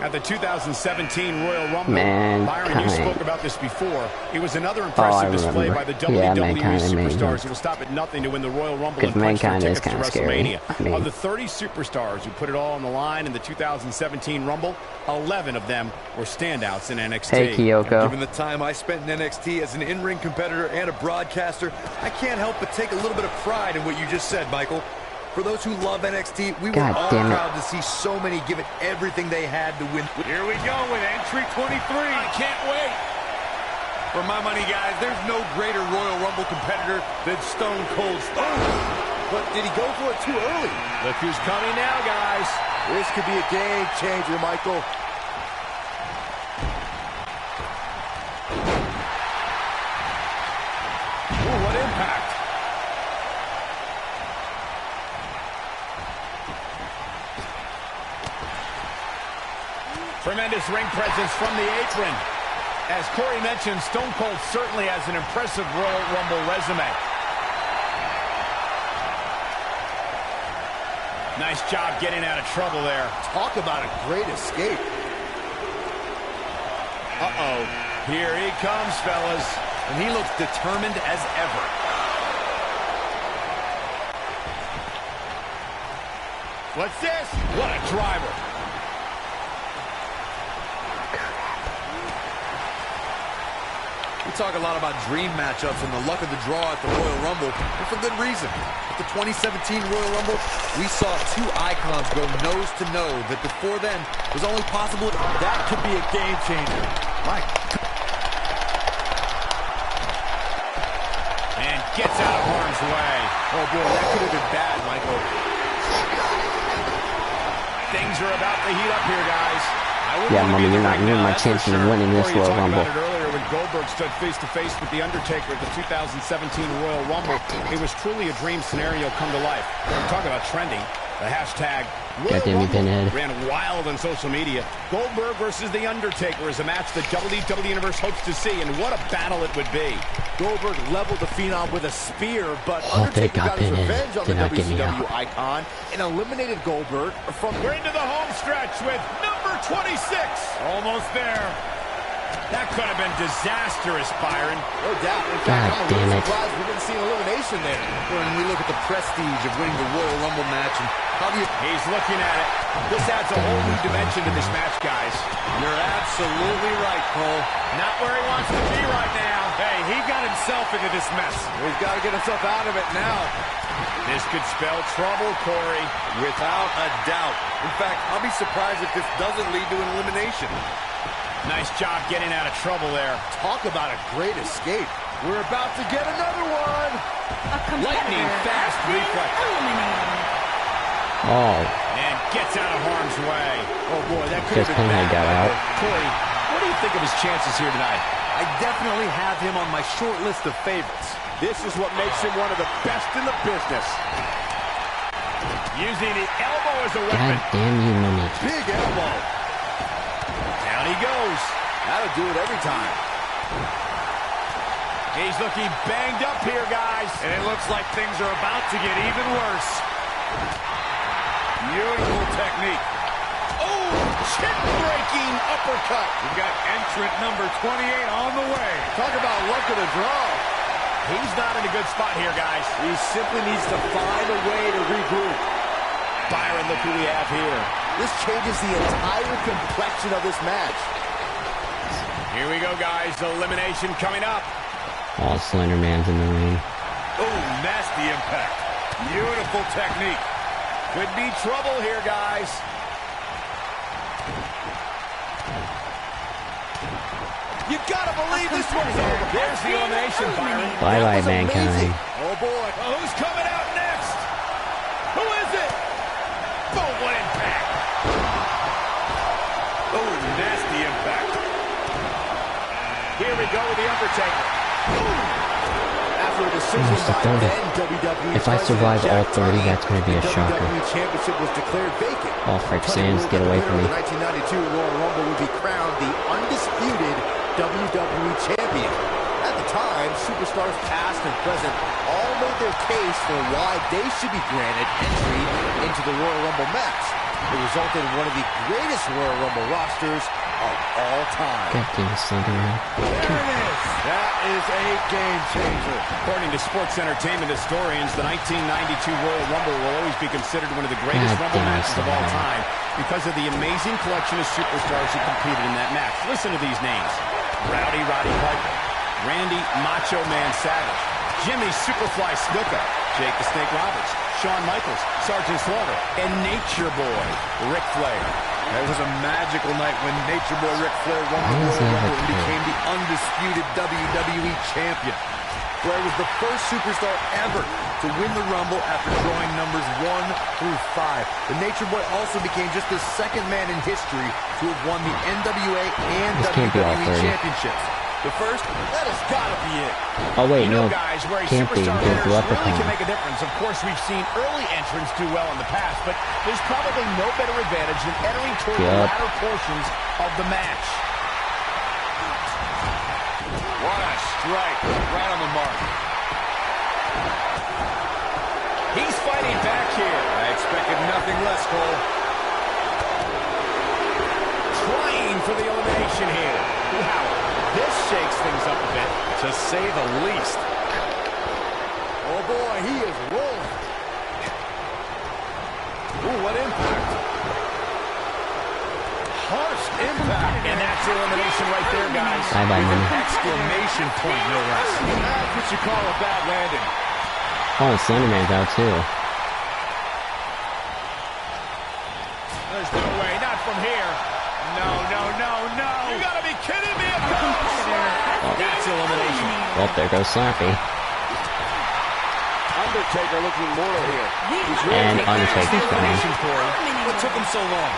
At the 2017 Royal Rumble, Byron, you spoke about this before. It was another impressive display by the WWE superstars. It will stop at nothing to win the Royal Rumble and punch for tickets to WrestleMania. Of the 30 superstars who put it all on the line in the 2017 Rumble, 11 of them were standouts in NXT. Hey, Kyoko. Given the time I spent in NXT as an in-ring competitor and a broadcaster, I can't help but take a little bit of pride in what you just said, Michael. For those who love NXT, we were all proud to see so many give it everything they had to win. Here we go with entry 23. I can't wait. For my money, guys, there's no greater Royal Rumble competitor than Stone Cold Steve. But did he go for it too early? Look who's coming now, guys. This could be a game changer, Michael. Ooh, what impact. Tremendous ring presence from the apron. As Corey mentioned, Stone Cold certainly has an impressive Royal Rumble resume. Nice job getting out of trouble there. Talk about a great escape. Uh-oh. Here he comes, fellas. And he looks determined as ever. What's this? What a driver. We talk a lot about dream matchups and the luck of the draw at the Royal Rumble, and for good reason. At the 2017 Royal Rumble, we saw two icons go nose to nose that before then was only possible. That could be a game changer. Mike. And gets out of harm's way. Oh, boy, that could have been bad, Michael. Things are about to heat up here, guys. Yeah, Mommy, you're not ruining my chances of winning this Royal Rumble. Earlier when Goldberg stood face-to-face with The Undertaker at the 2017 Royal Rumble. It was truly a dream scenario come to life. Talk about trending. The hashtag Royal Rumble ran wild on social media. Goldberg versus The Undertaker is a match the WWE Universe hopes to see, and what a battle it would be. Goldberg leveled the Phenom with a spear, but Undertaker got his revenge on the WCW icon and eliminated Goldberg from... We're into the home stretch with number 26. Almost there. That could have been disastrous, Byron. No doubt. In fact, I'm a little surprised we didn't see an elimination there. When we look at the prestige of winning the Royal Rumble match, and how do you... He's looking at it. This adds a whole new dimension to this match, guys. You're absolutely right, Cole. Not where he wants to be right now. Hey, he got himself into this mess. He's got to get himself out of it now. This could spell trouble, Corey. Without a doubt. In fact, I'll be surprised if this doesn't lead to an elimination. Nice job getting out of trouble there. Talk about a great escape. We're about to get another one. Lightning fast reflex. Eliminated. Oh. And gets out of harm's way. Oh boy, that could have been bad. Got out. Corey, what do you think of his chances here tonight? I definitely have him on my short list of favorites. This is what makes him one of the best in the business. Using the elbow as a weapon. God damn you, money. Big elbow. Down he goes. That'll do it every time. He's looking banged up here, guys. And it looks like things are about to get even worse. Beautiful technique. Oh, chin-breaking uppercut. We've got entrant number 28 on the way. Talk about luck of the draw. He's not in a good spot here, guys. He simply needs to find a way to regroup. Byron, look who we have here. This changes the entire complexion of this match. Here we go, guys. Elimination coming up. Oh, Slender Man's in the ring. Oh, nasty impact. Beautiful technique. Could be trouble here, guys. You gotta believe this one's over. There's the elimination, Byron. Bye-bye, Mankind. Oh, boy. Oh, who's coming out next? Who is it? Boom, what impact. Oh, nasty impact. Here we go with The Undertaker. After a decision by then WWE If I survive all 30, that's going to be a shocker. WWE Championship was declared vacant. Oh, frick, Sands, get away from me. The 1992 Royal Rumble would be crowned the undisputed WWE Champion. At the time, superstars past and present all made their case for why they should be granted entry into the Royal Rumble match. It resulted in one of the greatest Royal Rumble rosters of all time. God damn it, Slender Man. There it is. That is a game changer. According to sports entertainment historians, the 1992 Royal Rumble will always be considered one of the greatest Rumble matches of all time because of the amazing collection of superstars who competed in that match. Listen to these names. Rowdy Roddy Piper, Randy Macho Man Savage, Jimmy Superfly Snuka, Jake the Snake Roberts, Shawn Michaels, Sergeant Slaughter, and Nature Boy Ric Flair. It was a magical night when Nature Boy Ric Flair won the Royal Rumble and became the undisputed WWE Champion. Flair was the first superstar ever to win the Rumble after drawing numbers 1 through 5. The Nature Boy also became just the second man in history to have won the NWA and WWE Championships. The first, that has got to be it. Oh, wait, no. Guys, where a Can't be. superstar There's really Leprechaun. can make a difference. Of course, we've seen early entrants do well in the past, but there's probably no better advantage than entering toward the latter portions of the match. what a strike. Right on the mark. He's fighting back here. I expected nothing less, Cole. Trying for the elimination here. Wow, this shakes things up a bit, to say the least. Oh, boy, he is rolling. Ooh, what impact. Harsh impact. And that's elimination right there, guys. Bye-bye, money. Exclamation point, no less. That's what you call a bad landing. Oh, Slender Man's out, too. There's no way, not from here. No, no, no, no. You gotta be kidding me. That's elimination. Well, there goes Slappy. Undertaker looking mortal here. And Undertaker's coming. What took him so long?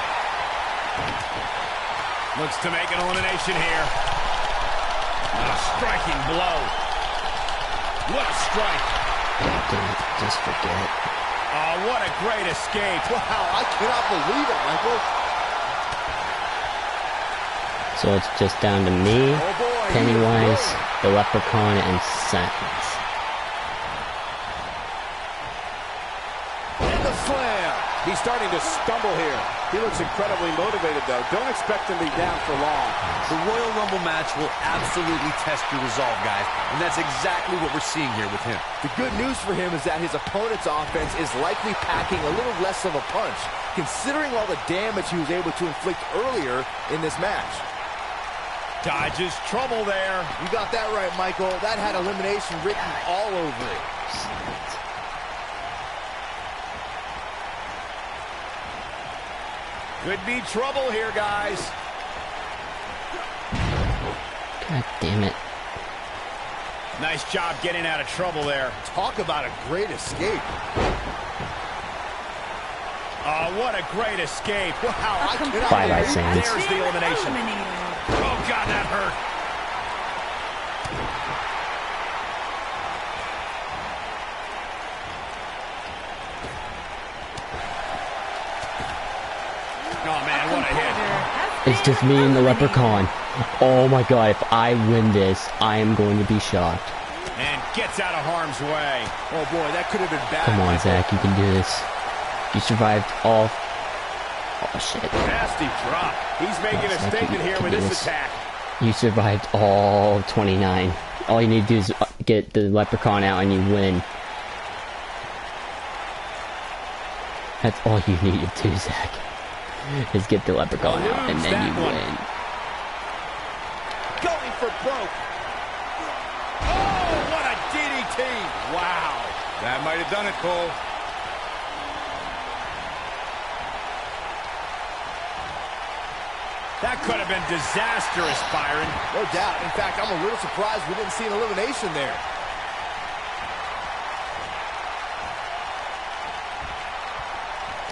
Looks to make an elimination here. A striking blow. What a strike. Damn it, just forget it. Oh, what a great escape. Wow, I cannot believe it, Michael. So it's just down to me, Oh boy, Pennywise, the Leprechaun, and Sentence. And the slam. He's starting to stumble here. He looks incredibly motivated, though. Don't expect him to be down for long. The Royal Rumble match will absolutely test your resolve, guys, and that's exactly what we're seeing here with him. The good news for him is that his opponent's offense is likely packing a little less of a punch, considering all the damage he was able to inflict earlier in this match. Dodges trouble there. You got that right, Michael. That had elimination written all over it. Could be trouble here, guys. God damn it. Nice job getting out of trouble there. Talk about a great escape. Oh, what a great escape. Wow, I cannot Bye-bye, believe Saints. there's the elimination. Oh, God, that hurt. Oh, man, what a hit. It's just me and the Leprechaun. Oh my god, if I win this, I am going to be shocked. And gets out of harm's way. Oh, boy, that could have been bad. Come on, Michael. Zach, you can do this. You survived all... Oh, shit. Nasty drop. He's making a Zach, statement you here can with do this this. attack. You survived all 29. All you need to do is get the Leprechaun out and you win. That's all you need to do, Zach. Is get the Leprechaun out and then you win. Going for broke. Oh, what a DDT. Wow. That might have done it, Cole. That could have been disastrous, Byron. No doubt. In fact, I'm a little surprised we didn't see an elimination there.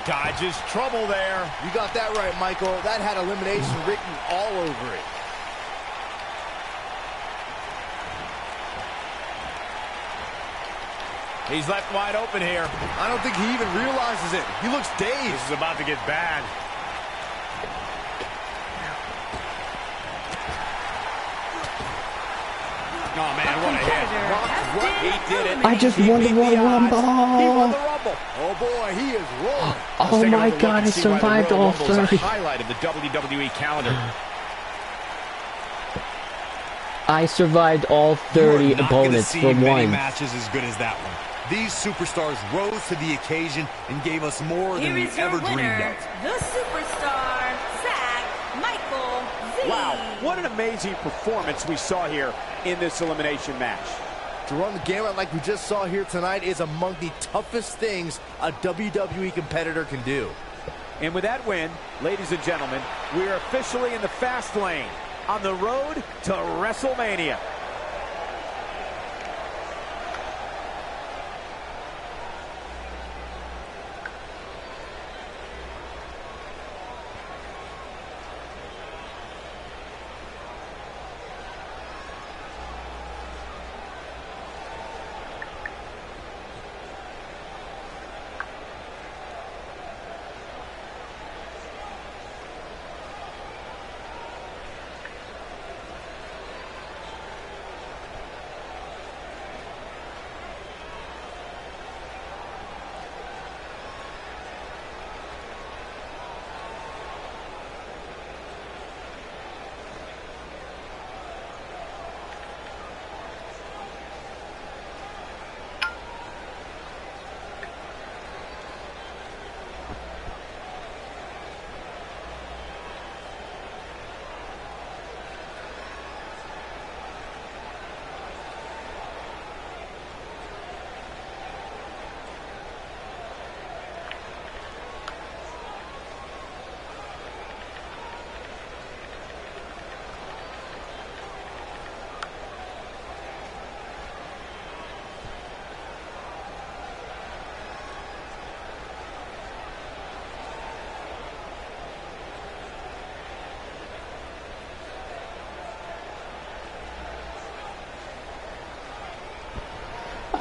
Dodges trouble there. You got that right, Michael. That had elimination written all over it. He's left wide open here. I don't think he even realizes it. He looks dazed. This is about to get bad. Oh, man, what a hit. What? He did it. I just He won the beat Royal odds. Rumble. He won the Rumble. Oh, boy, he is rolling. Let's Oh take my another look god, I and see why the survived Royal all Rumble is a 30. highlight of the WWE calendar. I survived all 30 You are not gonna opponents see for many one. matches as good as that one. These superstars rose to the occasion and gave us more than Here we is your ever dreamed winner, of. the superstar, Zach Michael Z. Wow, what an amazing performance we saw here in this elimination match. To run the gamut like we just saw here tonight is among the toughest things a WWE competitor can do. And with that win, ladies and gentlemen, we are officially in the fast lane on the road to WrestleMania.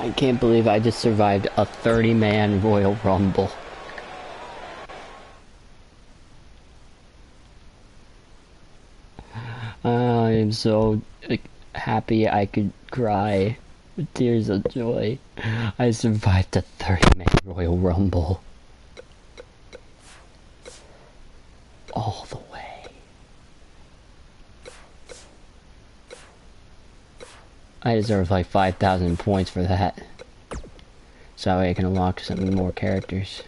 I can't believe I just survived a 30-man Royal Rumble. I am so happy I could cry with tears of joy. I survived a 30-man Royal Rumble. All the way. I deserve like 5,000 points for that. So that way I can unlock some more characters.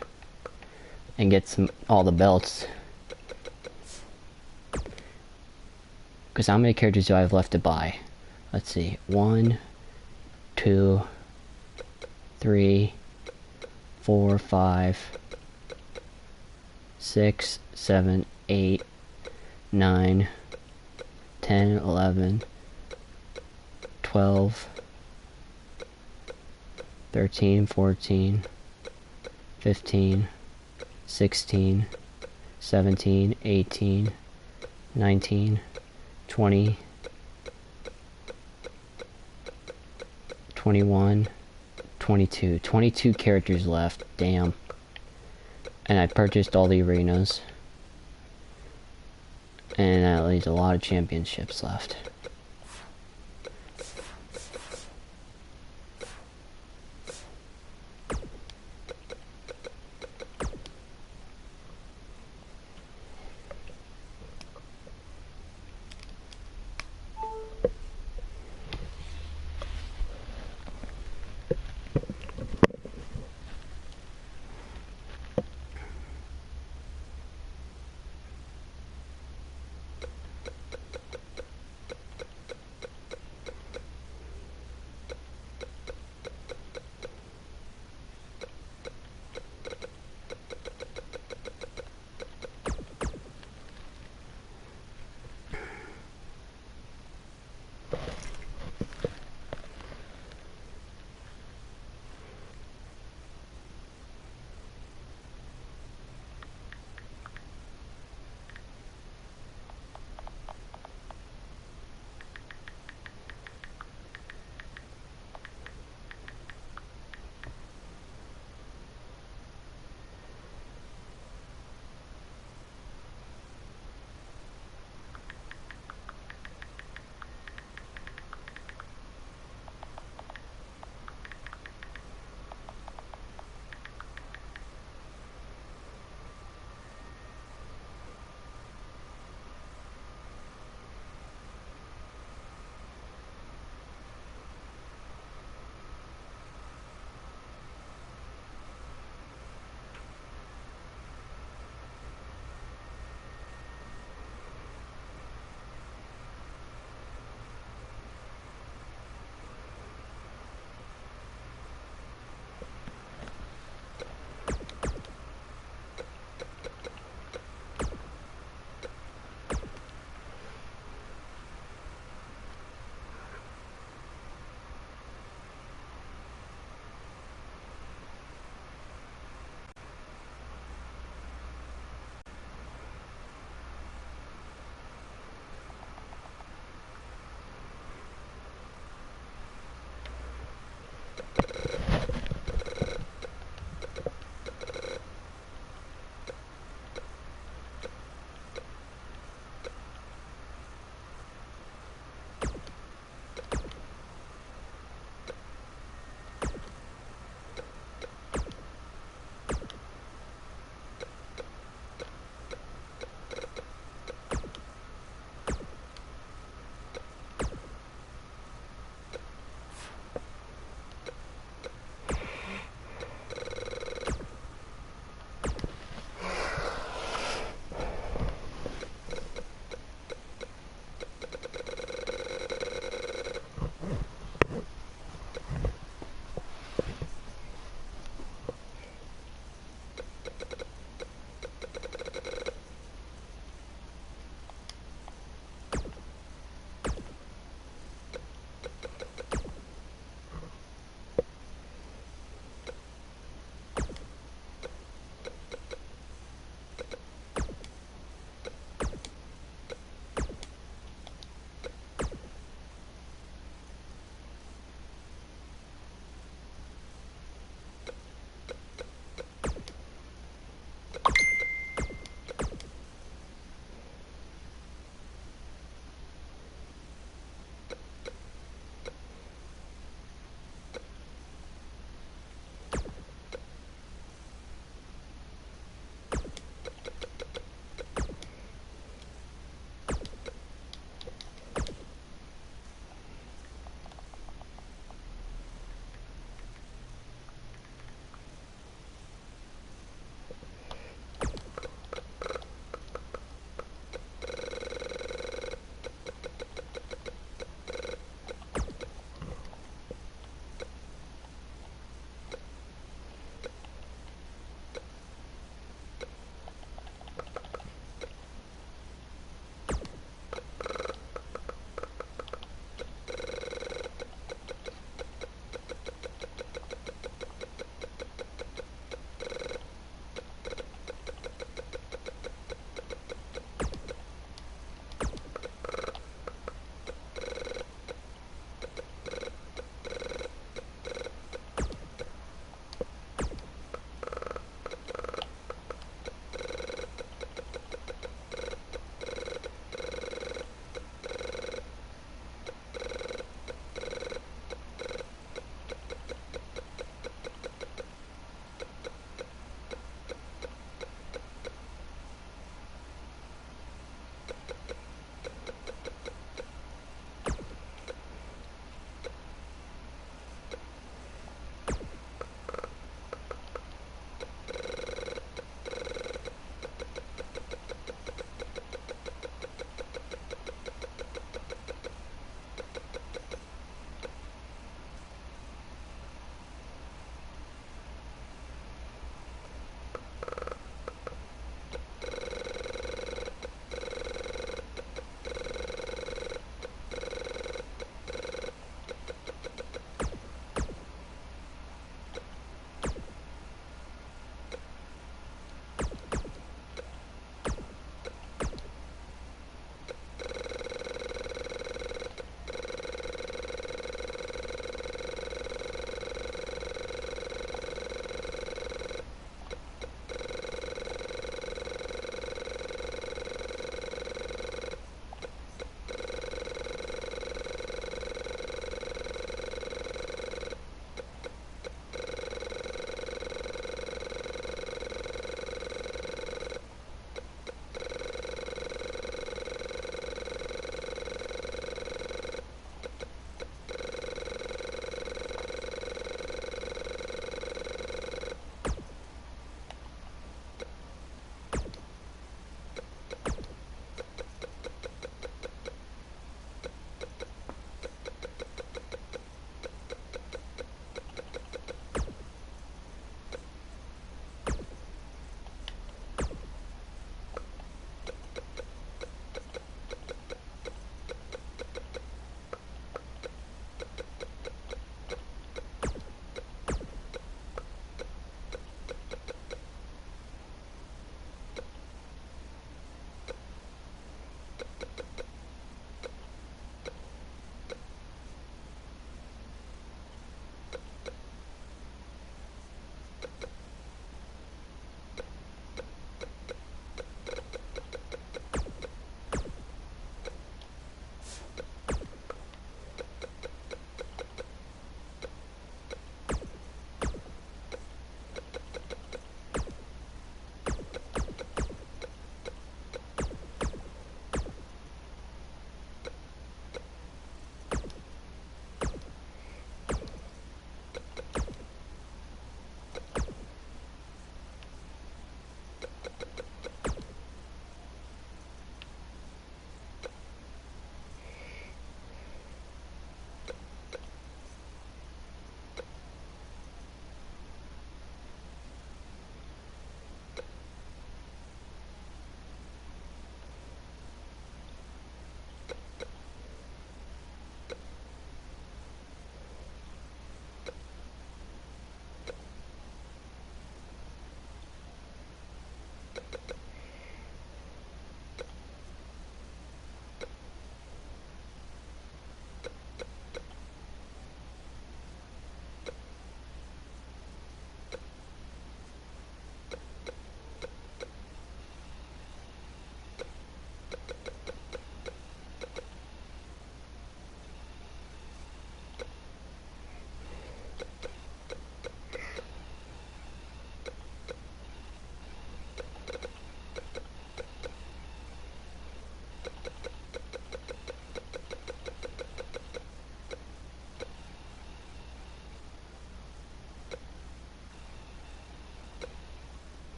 And get all the belts. Because how many characters do I have left to buy? Let's see. 1, 2, 3, 4, 5, 6, 7, 8, 9, 10, 11, 12, 13, 14, 15, 16, 17, 18, 19, 20, 21, 22. 22 characters left. Damn. And I purchased all the arenas. And that leaves a lot of championships left.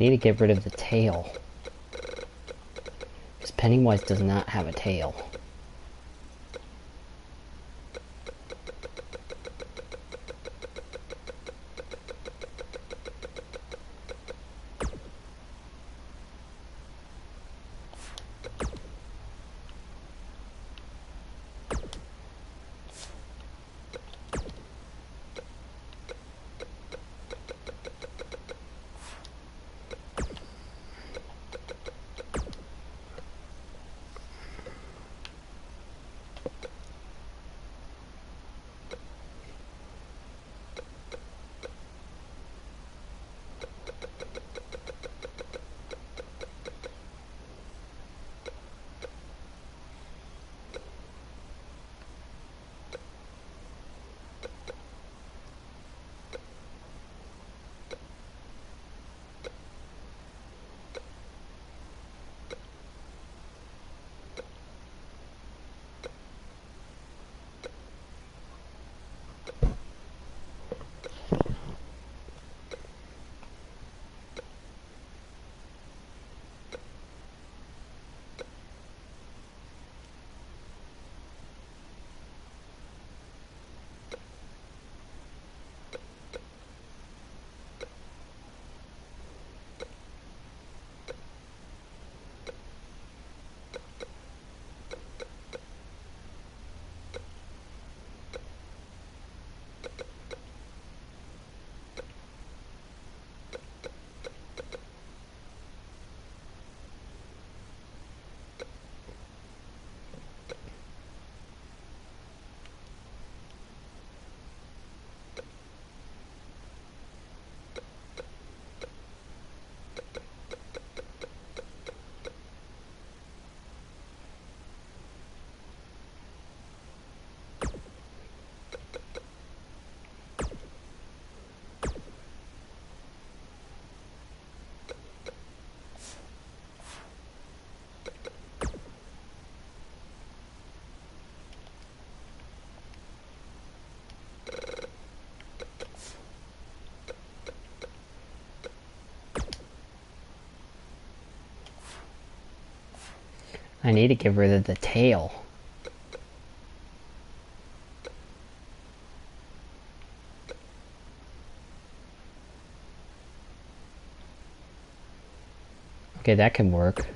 need to get rid of the tail. Because Pennywise does not have a tail. I need to get rid of the tail. Okay, that can work.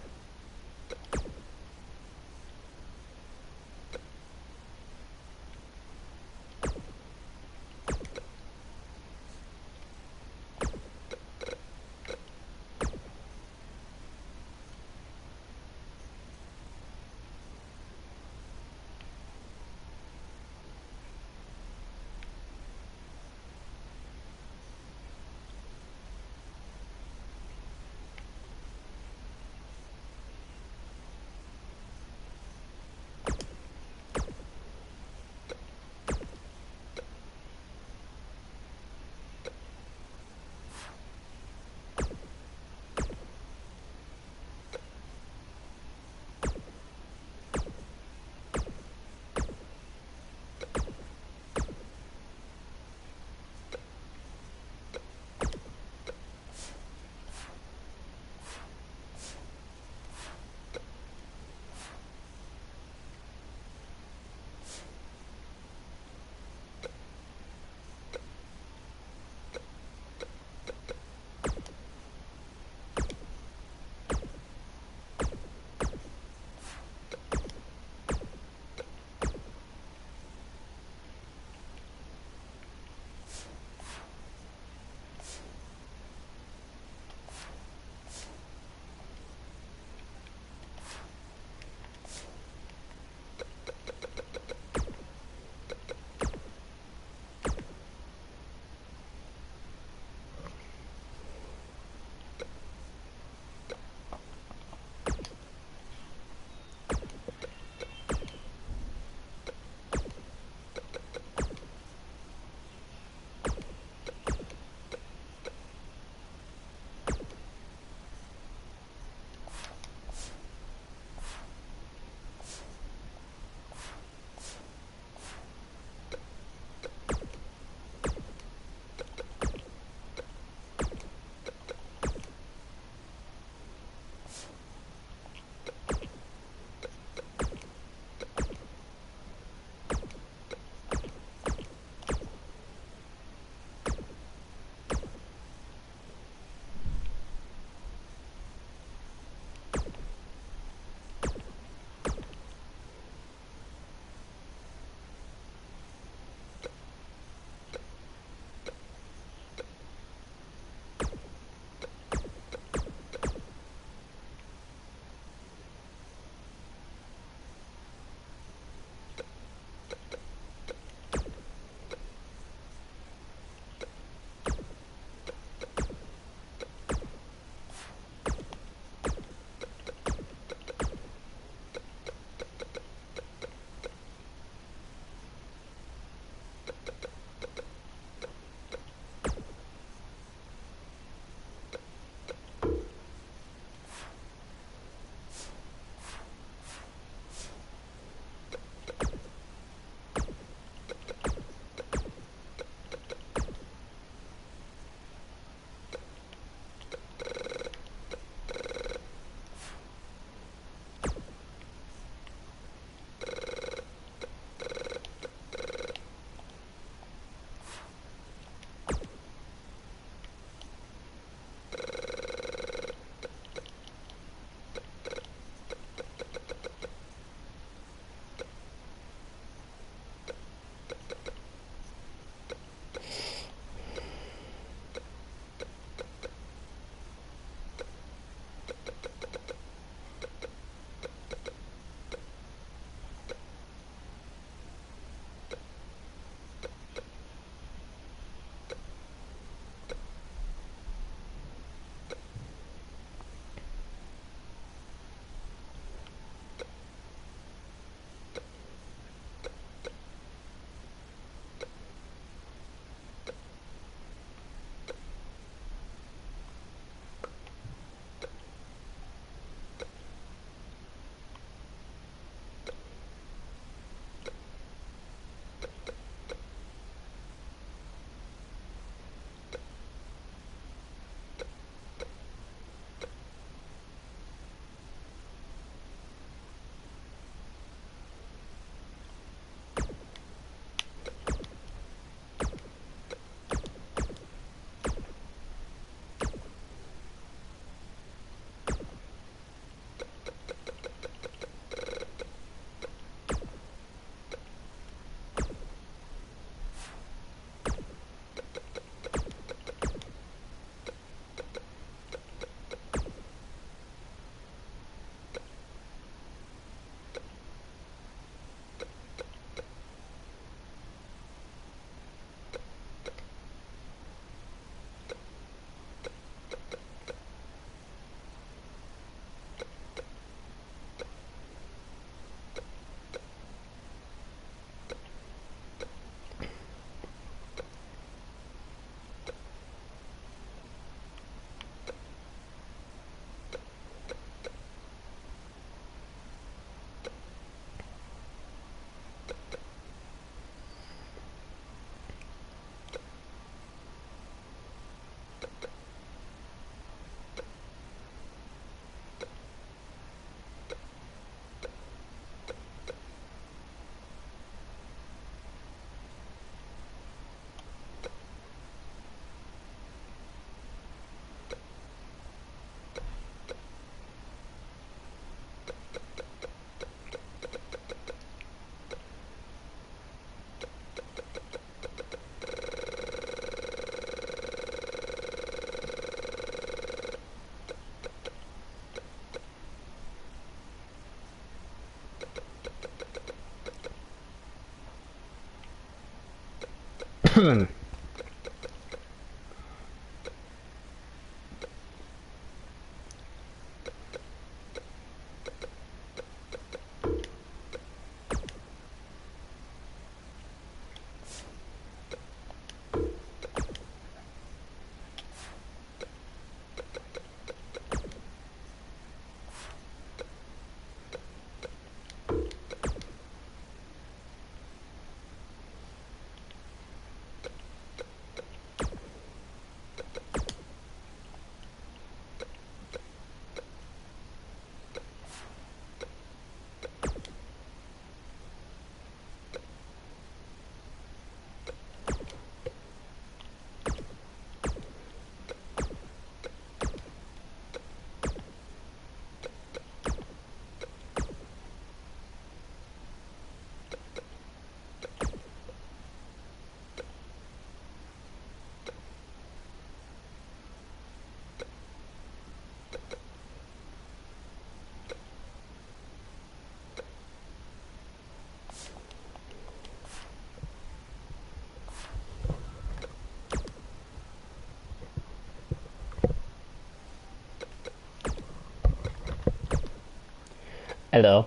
Hello.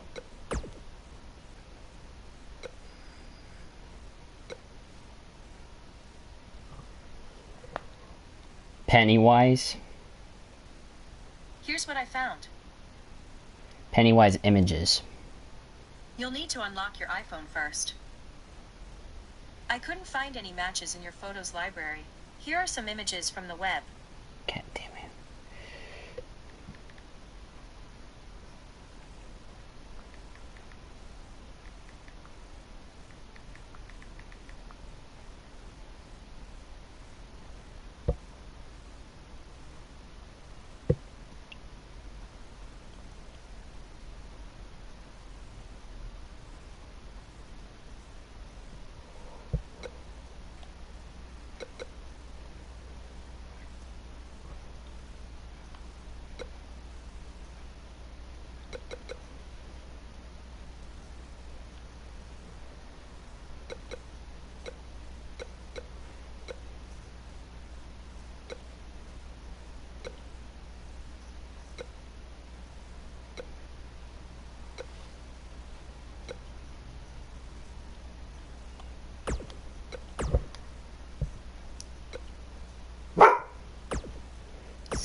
Pennywise. Here's what I found. Pennywise images. You'll need to unlock your iPhone first. I couldn't find any matches in your photos library. Here are some images from the web. God damn it.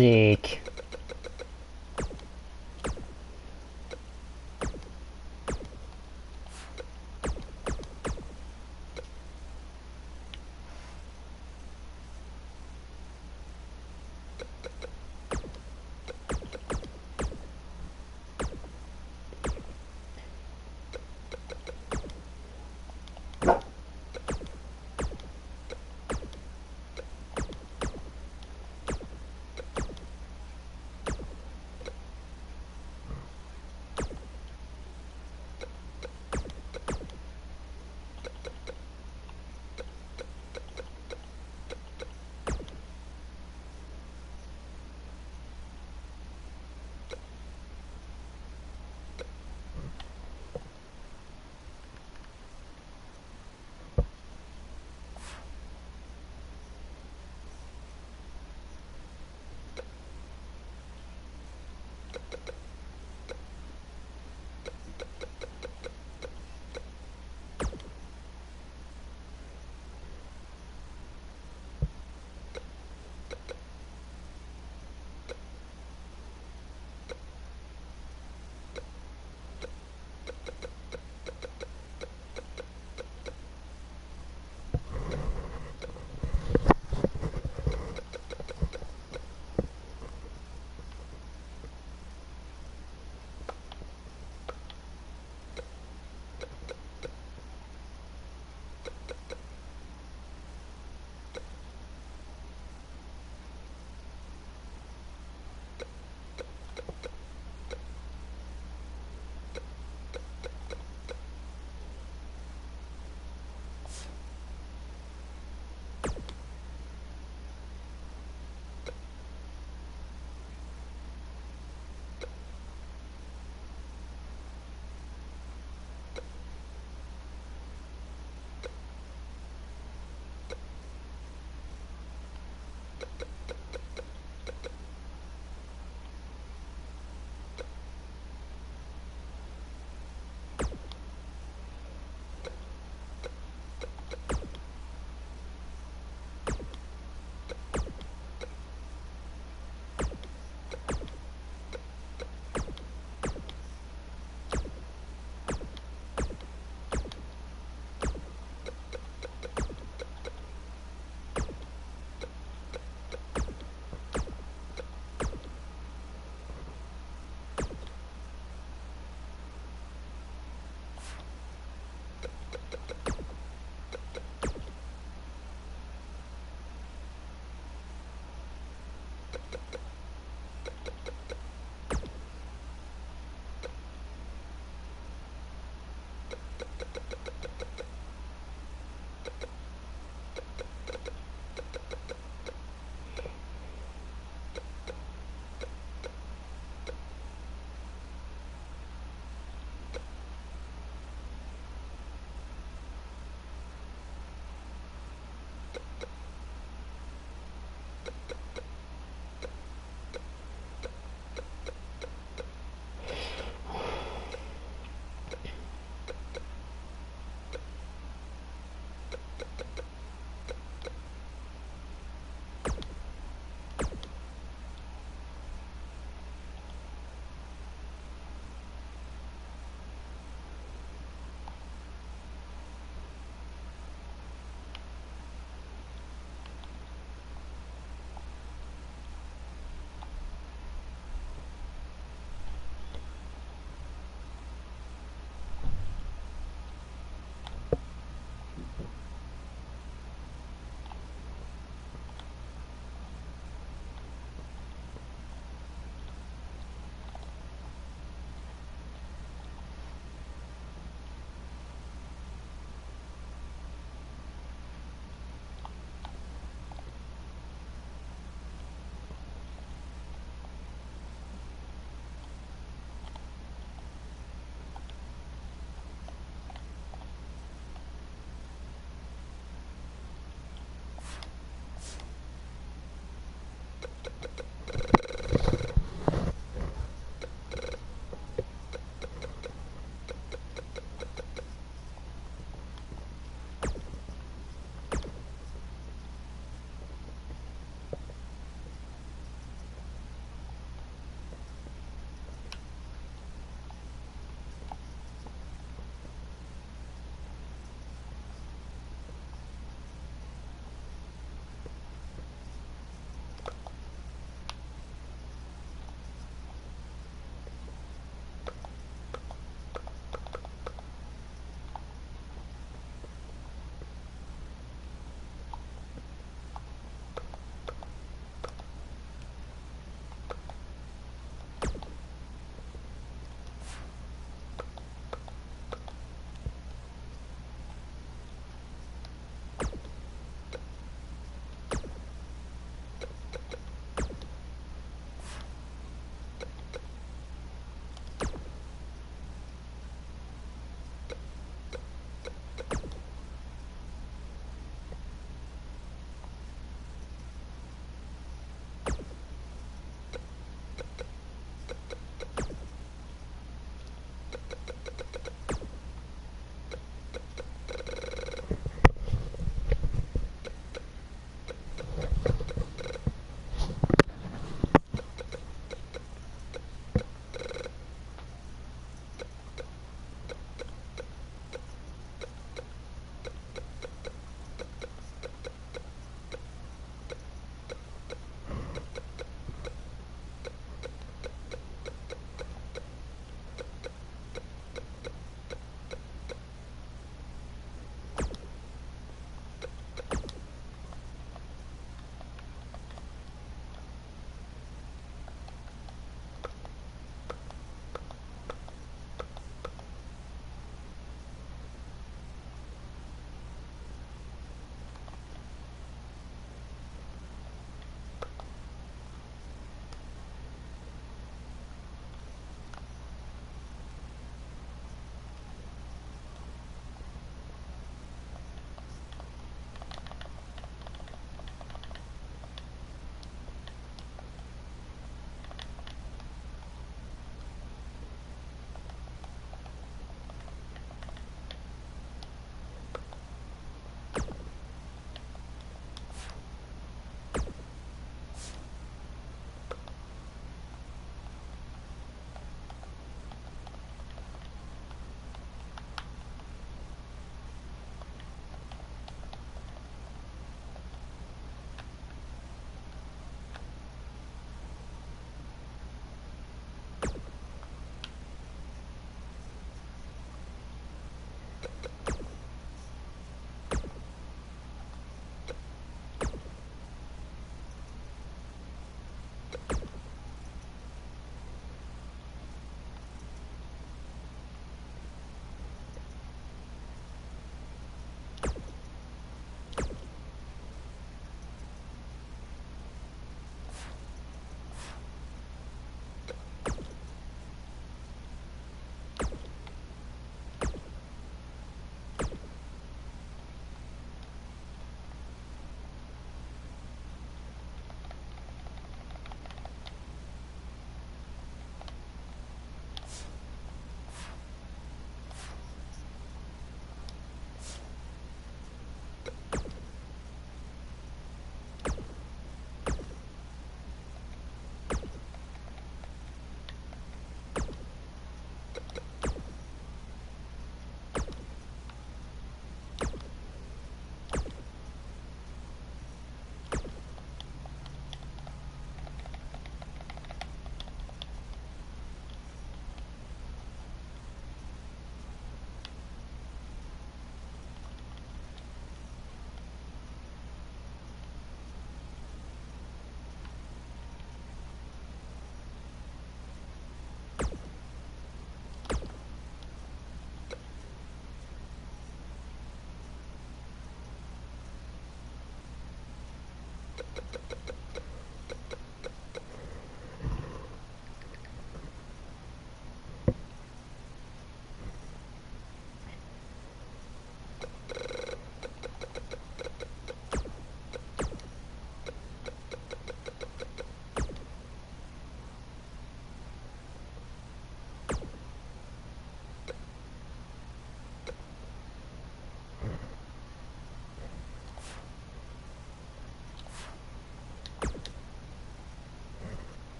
Zeke.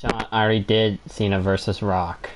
Sean, I already did Cena versus Rock.